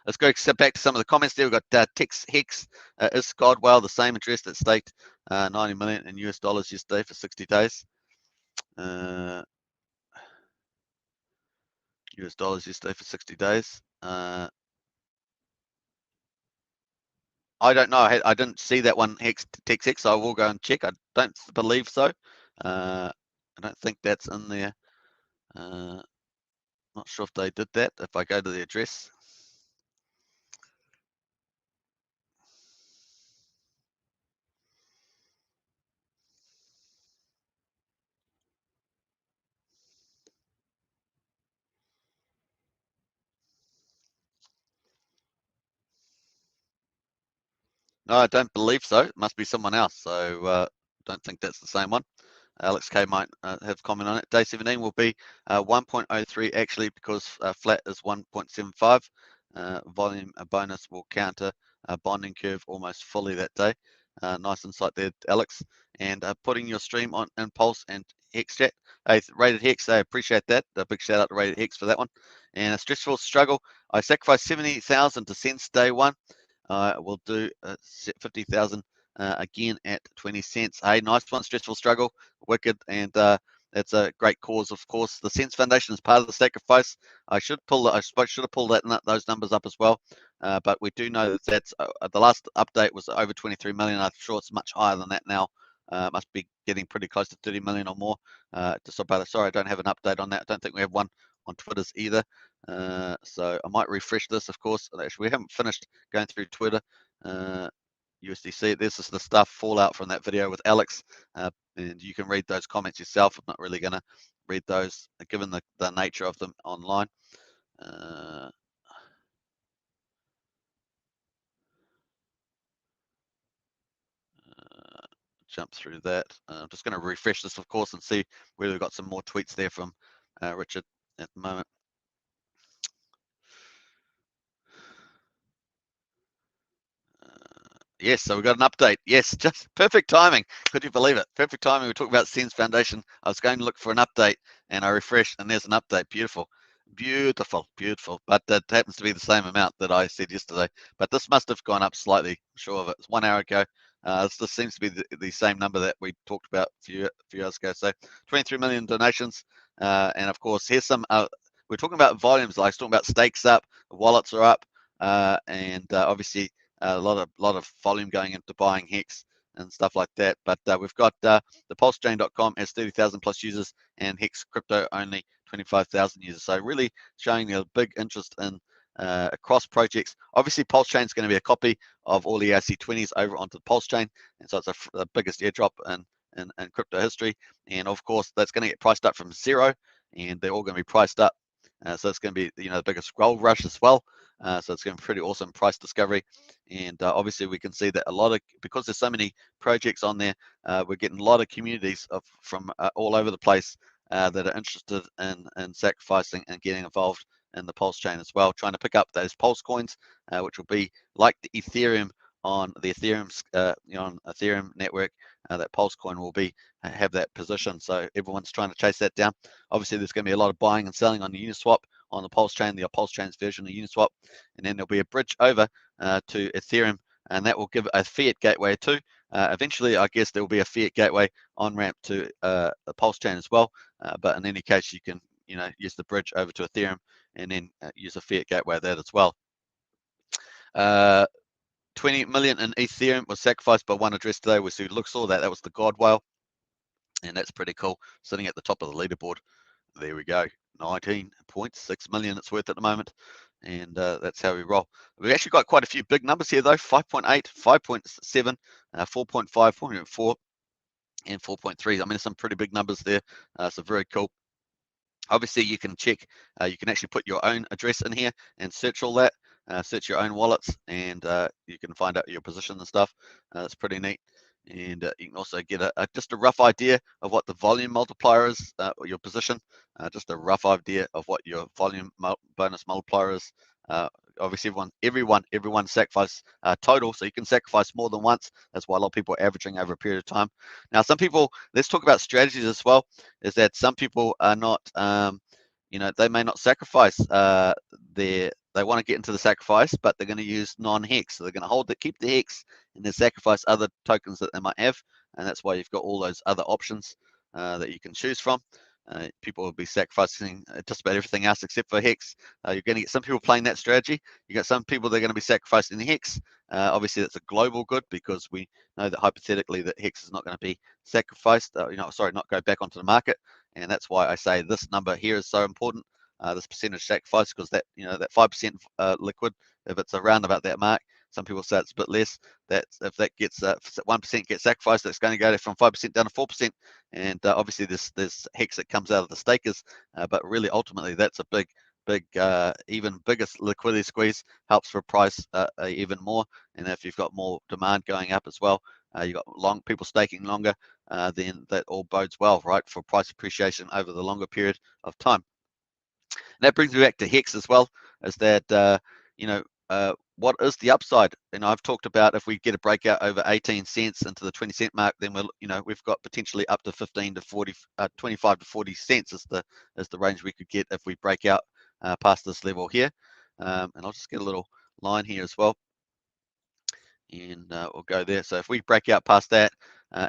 A: Let's go back to some of the comments there. We've got Tex Hex is Scodwell, the same address that staked 90 million in US dollars yesterday for 60 days. US dollars yesterday for 60 days. I don't know. I didn't see that one, Tex Hex, so I will go and check. I don't believe so. I don't think that's in there. Not sure if they did that. If I go to the address. No, I don't believe so. It must be someone else. So don't think that's the same one. Alex K might have comment on it. Day 17 will be 1.03 actually, because flat is 1.75. Volume bonus will counter bonding curve almost fully that day. Nice insight there, Alex. And putting your stream on Impulse and Hex chat. Hey, Rated Hex, I appreciate that. A big shout out to Rated Hex for that one. And a stressful struggle. I sacrificed 70,000 to cents day one. We'll do 50,000 again at 20 cents. Hey, nice one, stressful struggle, wicked, and That's a great cause, of course. The Sense Foundation is part of the sacrifice. I should have pulled those numbers up as well. But we do know that that's the last update was over 23 million. I'm sure it's much higher than that now. Must be getting pretty close to 30 million or more. Sorry, I don't have an update on that. I don't think we have one on Twitter's either. So I might refresh this, of course. Actually, we haven't finished going through Twitter. USDC. This is the stuff fallout from that video with Alex, and you can read those comments yourself. I'm not really going to read those, given the nature of them online. Jump through that. I'm just going to refresh this, of course, and see whether we've got some more tweets there from Richard at the moment. Yes, so we got an update. Yes, just perfect timing. Could you believe it? Perfect timing. We talked about Sense Foundation. I was going to look for an update, and I refreshed, and there's an update. Beautiful, beautiful, beautiful. But that happens to be the same amount that I said yesterday. But this must have gone up slightly. Sure of it. It's 1 hour ago. This seems to be the same number that we talked about a few hours ago. So 23 million donations, and of course, here's some. We're talking about volumes. Like I was talking about stakes up, wallets are up, and obviously a lot of volume going into buying Hex and stuff like that. But we've got the Pulsechain.com has 30,000 plus users, and Hex Crypto only 25,000 users. So really showing a big interest in across projects. Obviously, Pulsechain is going to be a copy of all the ERC20s over onto the Pulsechain, and so it's the biggest airdrop in crypto history. And of course, that's going to get priced up from zero, and they're all going to be priced up. So it's going to be the biggest gold rush as well. So it's going to be pretty awesome price discovery. And obviously we can see that because there's so many projects on there, we're getting a lot of communities from all over the place that are interested in sacrificing and getting involved in the Pulsechain as well, trying to pick up those Pulse coins, which will be like the Ethereum on the on Ethereum network. That Pulse coin will have that position. So everyone's trying to chase that down. Obviously, there's going to be a lot of buying and selling on the Uniswap, on the Pulsechain, the Pulsechain's version of Uniswap, and then there'll be a bridge over to Ethereum, and that will give a fiat gateway too. Eventually, I guess there will be a fiat gateway on ramp to the Pulsechain as well. But in any case, you can use the bridge over to Ethereum and then use a fiat gateway there as well. 20 million in Ethereum was sacrificed by one address today. We saw that. That was the God Whale, and that's pretty cool. Sitting at the top of the leaderboard. There we go. 19.6 million it's worth at the moment, and that's how we roll. We've actually got quite a few big numbers here though. 5.8, 5.7, 4.5, 4.4, and 4.3. I mean, there's some pretty big numbers there. So very cool. Obviously, you can check. You can actually put your own address in here and search all that. Search your own wallets, and you can find out your position and stuff. It's pretty neat. And you can also get just a rough idea of what the volume multiplier is, or your position. Just a rough idea of what your volume bonus multiplier is. Obviously, everyone sacrifice total, so you can sacrifice more than once. That's why a lot of people are averaging over a period of time. Now, some people, let's talk about strategies as well. Is that some people are not, they may not sacrifice they want to get into the sacrifice, but they're going to use non-hex. So they're going to keep the hex, and then sacrifice other tokens that they might have, and that's why you've got all those other options that you can choose from. People will be sacrificing just about everything else except for hex. You're going to get some people playing that strategy. You got some people that are going to be sacrificing the hex. Obviously, that's a global good because we know that hypothetically that hex is not going to be sacrificed. Not go back onto the market, and that's why I say this number here is so important. This percentage sacrifice, because that that 5% liquid, if it's around about that mark, some people say it's a bit less. That if that gets 1% gets sacrificed, that's going to go from 5% down to 4%. And obviously there's hex that comes out of the stakers, but really ultimately that's a big, even bigger liquidity squeeze, helps for price even more. And if you've got more demand going up as well, you've got people staking longer, then that all bodes well, right, for price appreciation over the longer period of time. And that brings me back to Hex as well, is that, what is the upside? I've talked about if we get a breakout over 18 cents into the 20 cent mark, then we've got potentially up to 15 to 40, 25 to 40 cents is the range we could get if we break out past this level here. And I'll just get a little line here as well, and we'll go there. So if we break out past that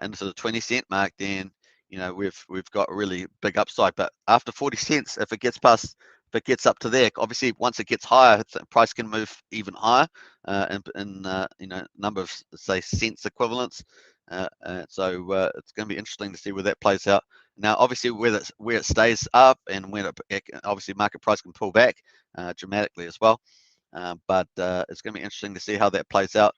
A: into the 20 cent mark, then we've got a really big upside. But after 40 cents, if it gets up to there, obviously once it gets higher, the price can move even higher in number of, say, cents equivalents. So it's going to be interesting to see where that plays out. Now, obviously, where it stays up and when obviously market price can pull back dramatically as well. But it's going to be interesting to see how that plays out.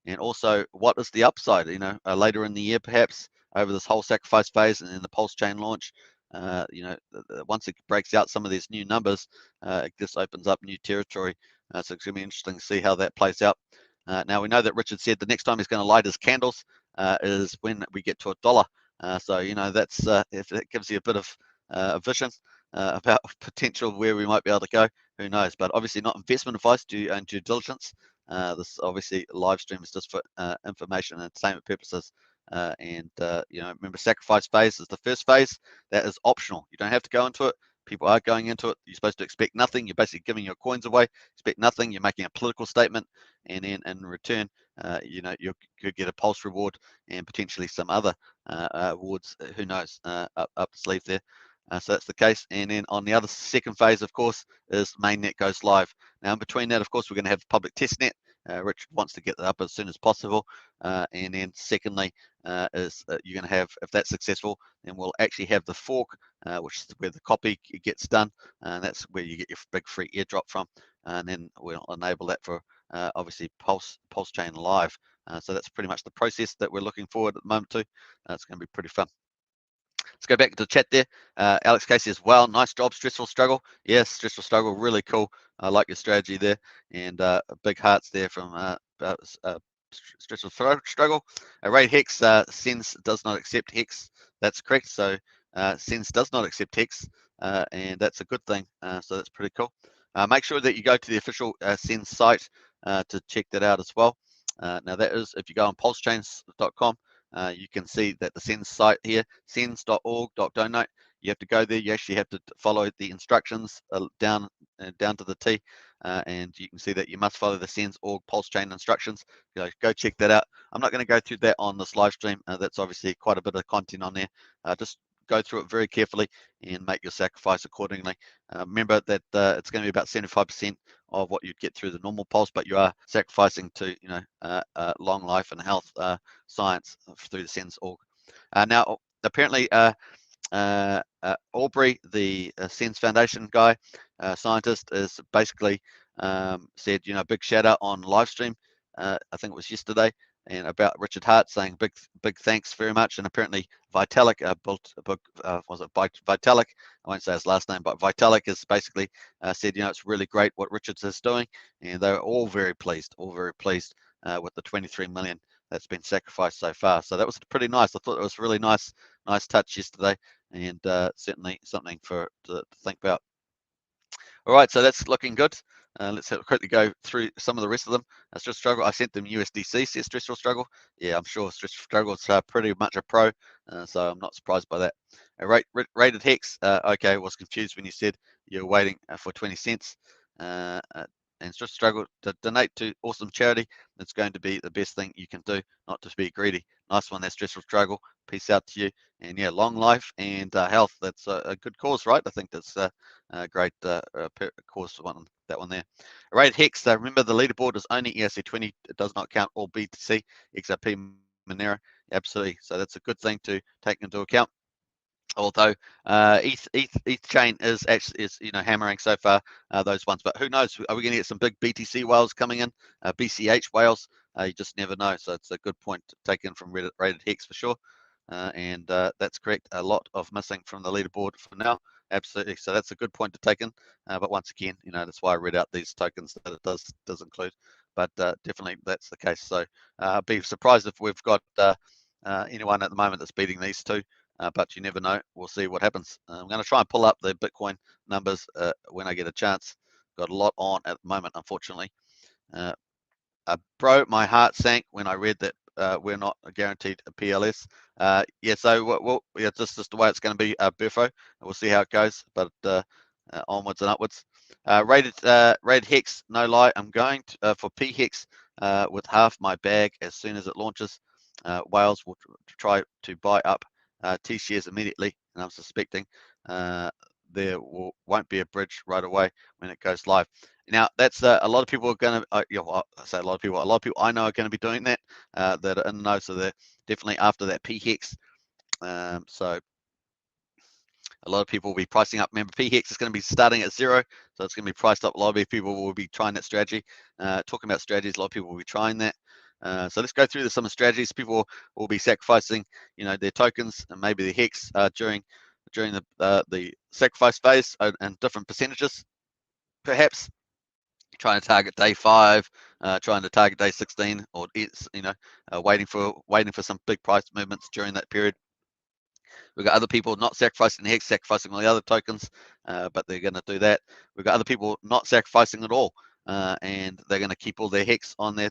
A: And also, what is the upside? Later in the year, perhaps over this whole sacrifice phase and then the Pulsechain launch. Once it breaks out some of these new numbers, it just opens up new territory. So it's going to be interesting to see how that plays out. Now we know that Richard said the next time he's going to light his candles is when we get to $1. So that's if it gives you a bit of vision about potential where we might be able to go, who knows? But obviously not investment advice, do your own due diligence. This obviously live stream is just for information and entertainment purposes. Remember, sacrifice phase is the first phase. That is optional. You don't have to go into it. People are going into it. You're supposed to expect nothing. You're basically giving your coins away. Expect nothing. You're making a political statement, and then in return, you could get a pulse reward and potentially some other awards. Who knows? Up the sleeve there. So that's the case. And then on the other second phase, of course, is mainnet goes live. Now, in between that, of course, we're going to have public testnet. Richard wants to get that up as soon as possible. And then secondly, is you're going to have, if that's successful, then we'll actually have the fork, which is where the copy gets done. And that's where you get your big free airdrop from. And then we'll enable that for obviously Pulsechain live. So that's pretty much the process that we're looking forward at the moment to. It's going to be pretty fun. Let's go back to the chat there. Alex Casey as well. Nice job. Stressful struggle. Yes, stressful struggle. Really cool. I like your strategy there. And big hearts there from stressful struggle. Raid Hex, Sens does not accept Hex. That's correct. So Sens does not accept Hex. And that's a good thing. So that's pretty cool. Make sure that you go to the official Sens site to check that out as well. Now that is, if you go on pulsechains.com, you can see that the Sens site here, sens.org.donate. You have to go there. You actually have to follow the instructions down to the T, and you can see that you must follow the Sens.org Pulsechain instructions. Go check that out. I'm not going to go through that on this live stream. That's obviously quite a bit of content on there. Just go through it very carefully and make your sacrifice accordingly. Remember that it's going to be about 75% of what you'd get through the normal pulse, but you are sacrificing to long life and health science through the Sens.org. Now, apparently, Aubrey, the Sens Foundation guy, scientist, is basically said, big shout out on live stream. I think it was yesterday, and about Richard Hart saying big thanks very much. And apparently Vitalik built a book, was it Vitalik? I won't say his last name, but Vitalik has basically said, it's really great what Richards is doing, and they're all very pleased with the 23 million that's been sacrificed so far. So that was pretty nice. I thought it was a really nice touch yesterday, and certainly something to think about. All right, so that's looking good. Let's quickly go through some of the rest of them. Stress struggle. I sent them USDC. Says stressful struggle. Yeah, I'm sure stressful struggle is pretty much a pro, so I'm not surprised by that. Rated Hex. Okay, was confused when you said you're waiting for 20 cents. And stress struggle to donate to awesome charity. That's going to be the best thing you can do, not to be greedy. Nice one, that stressful struggle. Peace out to you. And yeah, long life and health. That's a good cause, right? I think that's great cause for that one there. Raid Hex, remember the leaderboard is only ERC20. It does not count all BTC, XRP, Monero. Absolutely. So that's a good thing to take into account. Although ETH chain is hammering so far those ones, but who knows? Are we going to get some big BTC whales coming in? BCH whales? You just never know. So it's a good point to take in from Rated Hex for sure. And that's correct. A lot of missing from the leaderboard for now. Absolutely. So that's a good point to take in. But once again, that's why I read out these tokens that it does include. But definitely that's the case. So I'd be surprised if we've got anyone at the moment that's beating these two. But you never know. We'll see what happens. I'm going to try and pull up the Bitcoin numbers when I get a chance. Got a lot on at the moment, unfortunately. Bro, my heart sank when I read that we're not guaranteed a PLS. Yeah, so yeah, just the way it's going to be, Burfo. We'll see how it goes, but onwards and upwards. Rated Hex, no lie. I'm going for P Hex with half my bag as soon as it launches. Whales will try to buy up T shares immediately, and I'm suspecting there won't be a bridge right away when it goes live. Now, that's a lot of people are going to, I say a lot of people I know are going to be doing that, that are in the know, so they're definitely after that P-Hex. So a lot of people will be pricing up. Remember, P-Hex is going to be starting at 0, so it's going to be priced up. A lot of people will be trying that strategy. Talking about strategies, a lot of people will be trying that. So let's go through some of the strategies. People will be sacrificing, their tokens and maybe the Hex during the sacrifice phase and different percentages, perhaps trying to target day 5, trying to target day 16, or waiting for some big price movements during that period. We've got other people not sacrificing the Hex, sacrificing all the other tokens, but they're going to do that. We've got other people not sacrificing at all, and they're going to keep all their Hex on their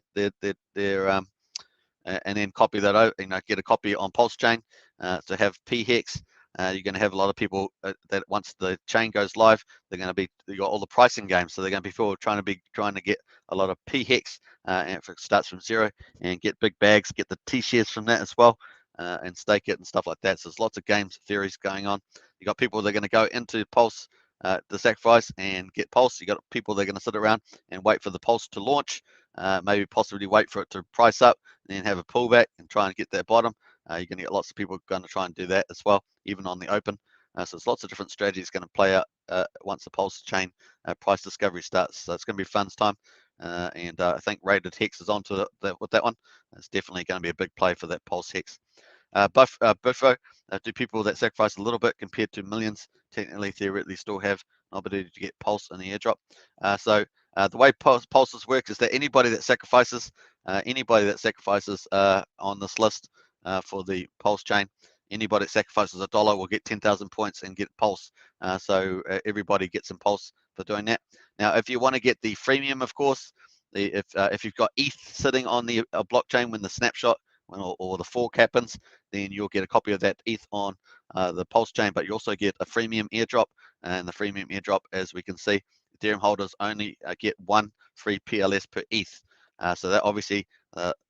A: and then copy that out, get a copy on Pulsechain to have P-Hex. You're going to have a lot of people that once the chain goes live, they're going to be, you got all the pricing games, so they're going to be people trying to get a lot of P-Hex, and if it starts from 0, and get big bags, get the T-shares from that as well, and stake it and stuff like that. So there's lots of games theories going on. You got people that are going to go into Pulse, the sacrifice, and get Pulse. You got people that are going to sit around and wait for the Pulse to launch, maybe possibly wait for it to price up, and then have a pullback and try and get that bottom. You're going to get lots of people going to try and do that as well, even on the open. So there's lots of different strategies going to play out once the Pulsechain price discovery starts. So it's going to be fun time. And I think Rated Hex is onto with that one. It's definitely going to be a big play for that Pulse Hex. Buffo, do people that sacrifice a little bit compared to millions technically, theoretically, still have an opportunity to get Pulse in the airdrop? So the way Pulses work is that anybody that sacrifices on this list for the Pulse chain, anybody that sacrifices $1 will get 10,000 points and get Pulse. So everybody gets some Pulse for doing that. Now, if you want to get the freemium, of course, if you've got ETH sitting on the blockchain when the snapshot or the fork happens, then you'll get a copy of that ETH on the Pulse chain, but you also get a freemium airdrop. And the freemium airdrop, as we can see, Ethereum holders only get 1 free PLS per ETH. So that obviously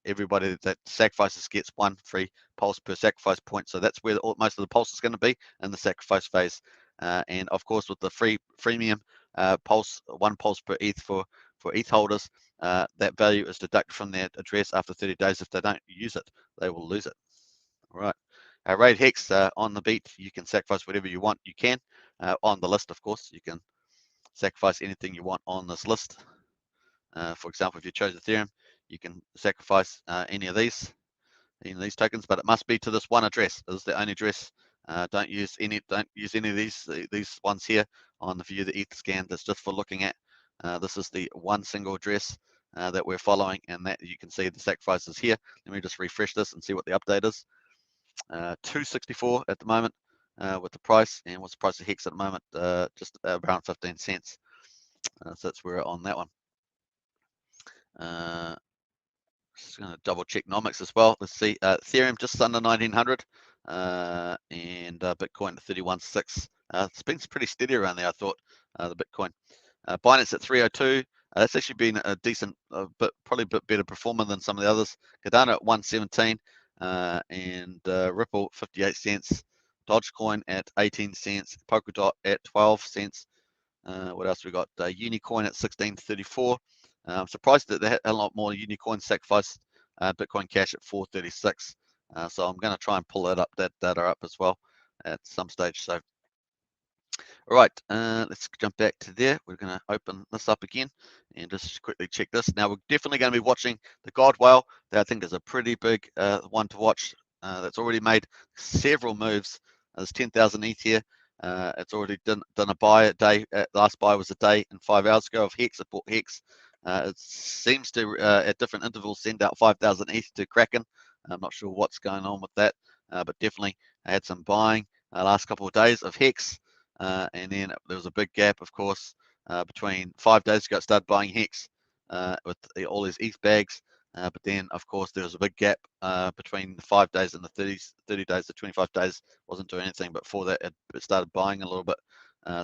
A: everybody that sacrifices gets 1 free Pulse per sacrifice point. So that's where most of the Pulse is going to be in the sacrifice phase. And of course, with the freemium Pulse, 1 Pulse per ETH for ETH holders, that value is deducted from their address after 30 days. If they don't use it, they will lose it. All right. Raid Hex, on the beat, you can sacrifice whatever you want. You can. On the list, of course, you can sacrifice anything you want on this list. For example, if you chose Ethereum, you can sacrifice any of these tokens, but it must be to this one address. This is the only address. Don't use any of these ones here on the view the ETH scan. That's just for looking at. This is the one single address that we're following, and that you can see the sacrifices here. Let me just refresh this and see what the update is. 264 at the moment with the price, and what's the price of Hex at the moment? Just around 15 cents. So that's where we're on that one. Just going to double check nomics as well. Let's see, Ethereum just under 1900, and Bitcoin at 31.6. It's been pretty steady around there, I thought, the Bitcoin. Binance at 302. That's actually been a decent, but probably a bit better performer than some of the others. Cardano at 117, and Ripple 58 cents. Dogecoin at 18 cents. Polkadot at 12 cents. What else we got? Unicoin at 16.34. I'm surprised that they had a lot more Unicoin sacrifice. Bitcoin Cash at 4.36. So I'm going to try and pull that data up as well at some stage. So, all right, let's jump back to there. We're going to open this up again and just quickly check this. Now, we're definitely going to be watching the God Whale. That I think is a pretty big one to watch. That's already made several moves. There's 10,000 ETH here. It's already done a buy a day. Last buy was a day and 5 hours ago of Hex. It bought Hex. It seems to, at different intervals, send out 5,000 ETH to Kraken. I'm not sure what's going on with that, but definitely I had some buying last couple of days of Hex. And then there was a big gap, of course, between 5 days ago, it started buying Hex with all these ETH bags. But then, of course, there was a big gap between the 5 days and the 30 days. The 25 days wasn't doing anything, but before that, it started buying a little bit.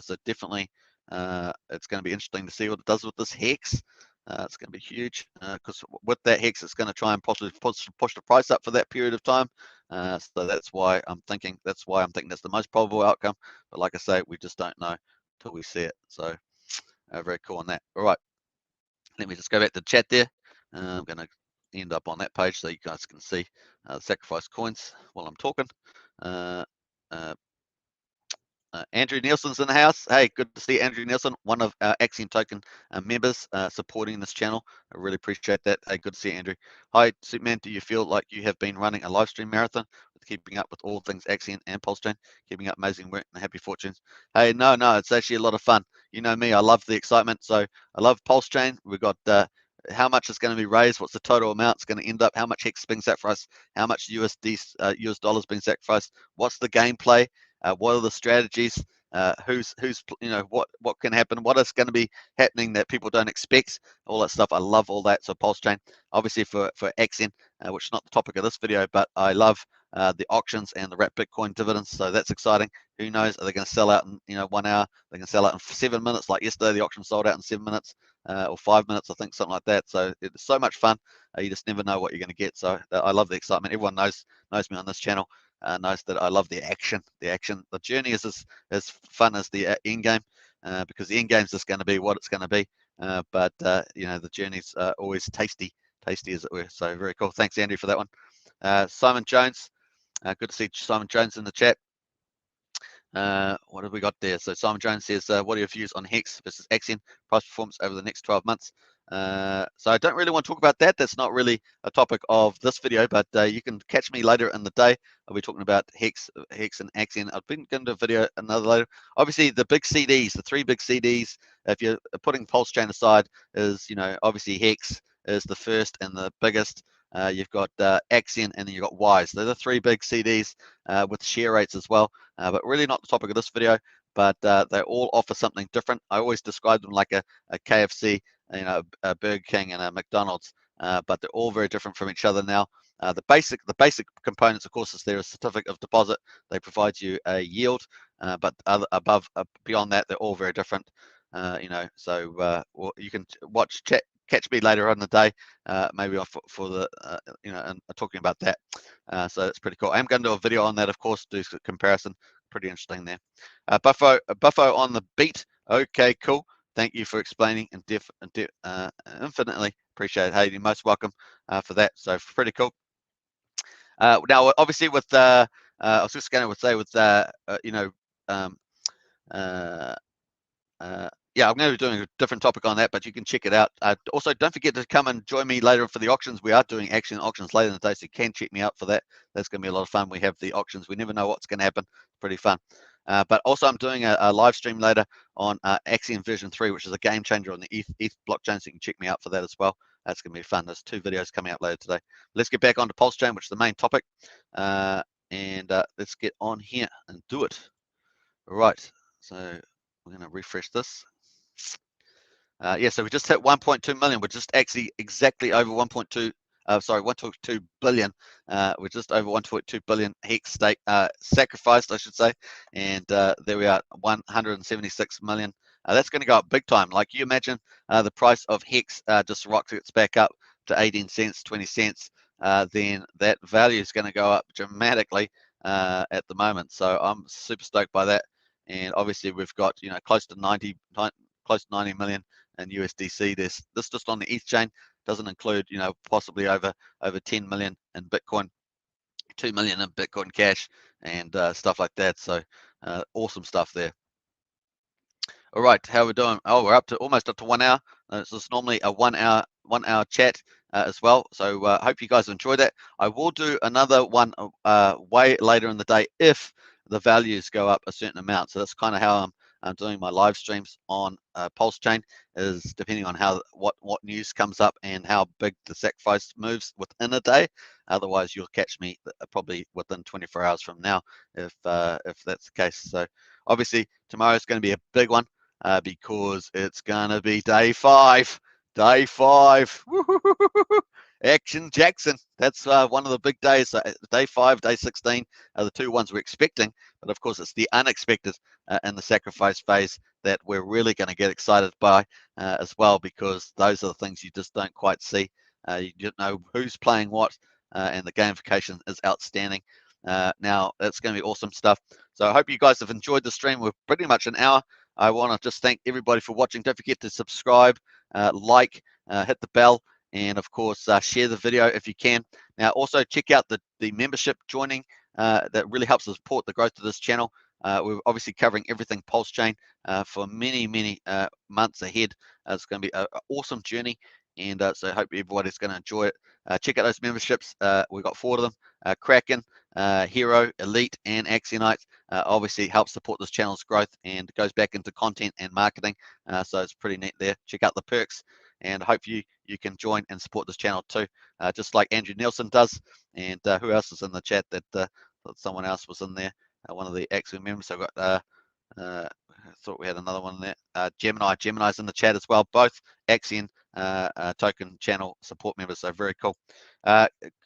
A: So definitely, it's going to be interesting to see what it does with this Hex. It's going to be huge because with that Hex, it's going to try and push the price up for that period of time. So that's why I'm thinking that's the most probable outcome. But like I say, we just don't know until we see it. So very cool on that. All right, let me just go back to the chat there. I'm going to end up on that page so you guys can see sacrifice coins while I'm talking. Andrew Nielsen's in the house. Hey, good to see Andrew Nielsen, one of our Axiom Token members supporting this channel. I really appreciate that. Hey, good to see Andrew. Hi, Superman. Do you feel like you have been running a live stream marathon with keeping up with all things Axiom and Pulsechain, keeping up amazing work and happy fortunes? Hey, no, it's actually a lot of fun. You know me, I love the excitement. So I love Pulsechain. We've got how much is going to be raised, what's the total amount it's going to end up, how much Hex being sacrificed, how much US dollars being sacrificed, what's the gameplay, what are the strategies, who's what can happen, what is going to be happening that people don't expect, all that stuff. I love all that. So Pulsechain, obviously for XN, which is not the topic of this video, but I love the auctions and the wrapped Bitcoin dividends. So that's exciting. Who knows? Are they going to sell out in 1 hour? They can sell out in 7 minutes, like yesterday. The auction sold out in 7 minutes or 5 minutes, I think, something like that. So it's so much fun. You just never know what you're going to get. So I love the excitement. Everyone knows me on this channel. Knows that I love the action. The journey is as fun as the end game, because the end game is just going to be what it's going to be. But the journey's always tasty as it were. So very cool. Thanks, Andrew, for that one. Simon Jones, good to see Simon Jones in the chat. What have we got there? So Simon Jones says, what are your views on Hex versus Axiom price performance over the next 12 months? So I don't really want to talk about that. That's not really a topic of this video, but you can catch me later in the day. I'll be talking about Hex and Axiom. I've been going to a video another later. Obviously, the big CDs, the 3 big CDs, if you're putting Pulsechain aside, is, obviously Hex is the first and the biggest. You've got Axiom, and then you've got Wise. They're the 3 big CDs with share rates as well, but really not the topic of this video. But they all offer something different. I always describe them like a KFC, a Burger King, and a McDonald's, but they're all very different from each other now. The basic components, of course, is there a certificate of deposit. They provide you a yield, but beyond that, they're all very different. So you can catch me later on in the day, maybe for the and talking about that. So that's pretty cool. I'm going to do a video on that, of course, do a comparison. Pretty interesting there. Buffo on the beat. Okay, cool. Thank you for explaining and infinitely appreciate it. Hey, you're most welcome for that. So pretty cool. Now, obviously, with I was just going to say with yeah, I'm going to be doing a different topic on that, but you can check it out. Also, don't forget to come and join me later for the auctions. We are doing auctions later in the day, so you can check me out for that. That's going to be a lot of fun. We have the auctions. We never know what's going to happen. Pretty fun. But also, I'm doing a live stream later on Axiom version 3, which is a game changer on the ETH blockchain, so you can check me out for that as well. That's going to be fun. There's 2 videos coming out later today. Let's get back onto Pulsechain, which is the main topic, and let's get on here and do it. All right, so we're going to refresh this. Yeah, so we just hit 1.2 million. We're just actually exactly over 1.2 billion. We're just over 1.2 billion Hex stake sacrificed, I should say, and there we are, 176 million. That's going to go up big time. Like, you imagine the price of Hex just rockets back up to 18 cents, 20 cents, then that value is going to go up dramatically at the moment. So I'm super stoked by that. And obviously we've got close to 90 million in USDC. This just on the ETH chain, doesn't include possibly over 10 million in Bitcoin, 2 million in Bitcoin Cash, and stuff like that. So awesome stuff there. All right, how are we doing? Oh, we're almost up to 1 hour. This is normally a 1 hour chat as well. So hope you guys enjoy that. I will do another one way later in the day if the values go up a certain amount. So that's kind of how I'm doing my live streams on Pulsechain, is depending on what news comes up and how big the sacrifice moves within a day. Otherwise, you'll catch me probably within 24 hours from now, if that's the case. So obviously tomorrow's going to be a big one because it's going to be day 5. Day 5. Action Jackson. That's one of the big days. Day 5, day 16 are the two ones we're expecting. But of course, it's the unexpected in the sacrifice phase that we're really going to get excited by as well, because those are the things you just don't quite see. You don't know who's playing what, and the gamification is outstanding. Now, that's going to be awesome stuff. So I hope you guys have enjoyed the stream. We're pretty much an hour. I want to just thank everybody for watching. Don't forget to subscribe, like, hit the bell, and of course share the video if you can. Now also check out the membership joining. That really helps us support the growth of this channel. We're obviously covering everything Pulsechain for many months ahead. It's going to be an awesome journey, and so I hope everybody's going to enjoy it. Check out those memberships. We've got 4 of them: Kraken, Hero, Elite, and Axionite. Obviously helps support this channel's growth and goes back into content and marketing. So it's pretty neat there. Check out the perks, and hope you can join and support this channel too, just like Andrew Nelson does. And who else is in the chat? That someone else was in there, one of the Axiom members. So I've got I thought we had another one there. Gemini's in the chat as well. Both Axiom token channel support members. So very cool.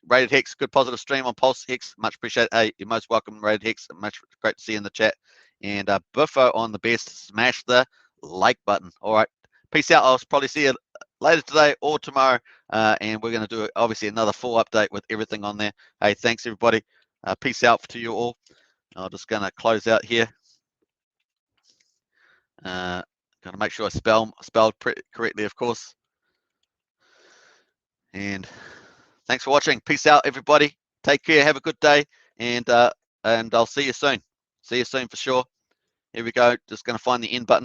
A: Rated Hex, good positive stream on Pulse Hex. Much appreciated. Hey, you're most welcome, Rated Hex. Great to see you in the chat. And Biffo on the best. Smash the like button. All right. Peace out. I'll probably see you later today or tomorrow. And we're going to do obviously another full update with everything on there. Hey, thanks everybody. Peace out to you all. I'm just going to close out here. Got to make sure I spelled correctly, of course. And thanks for watching. Peace out, everybody. Take care. Have a good day, and I'll see you soon. See you soon for sure. Here we go. Just going to find the end button.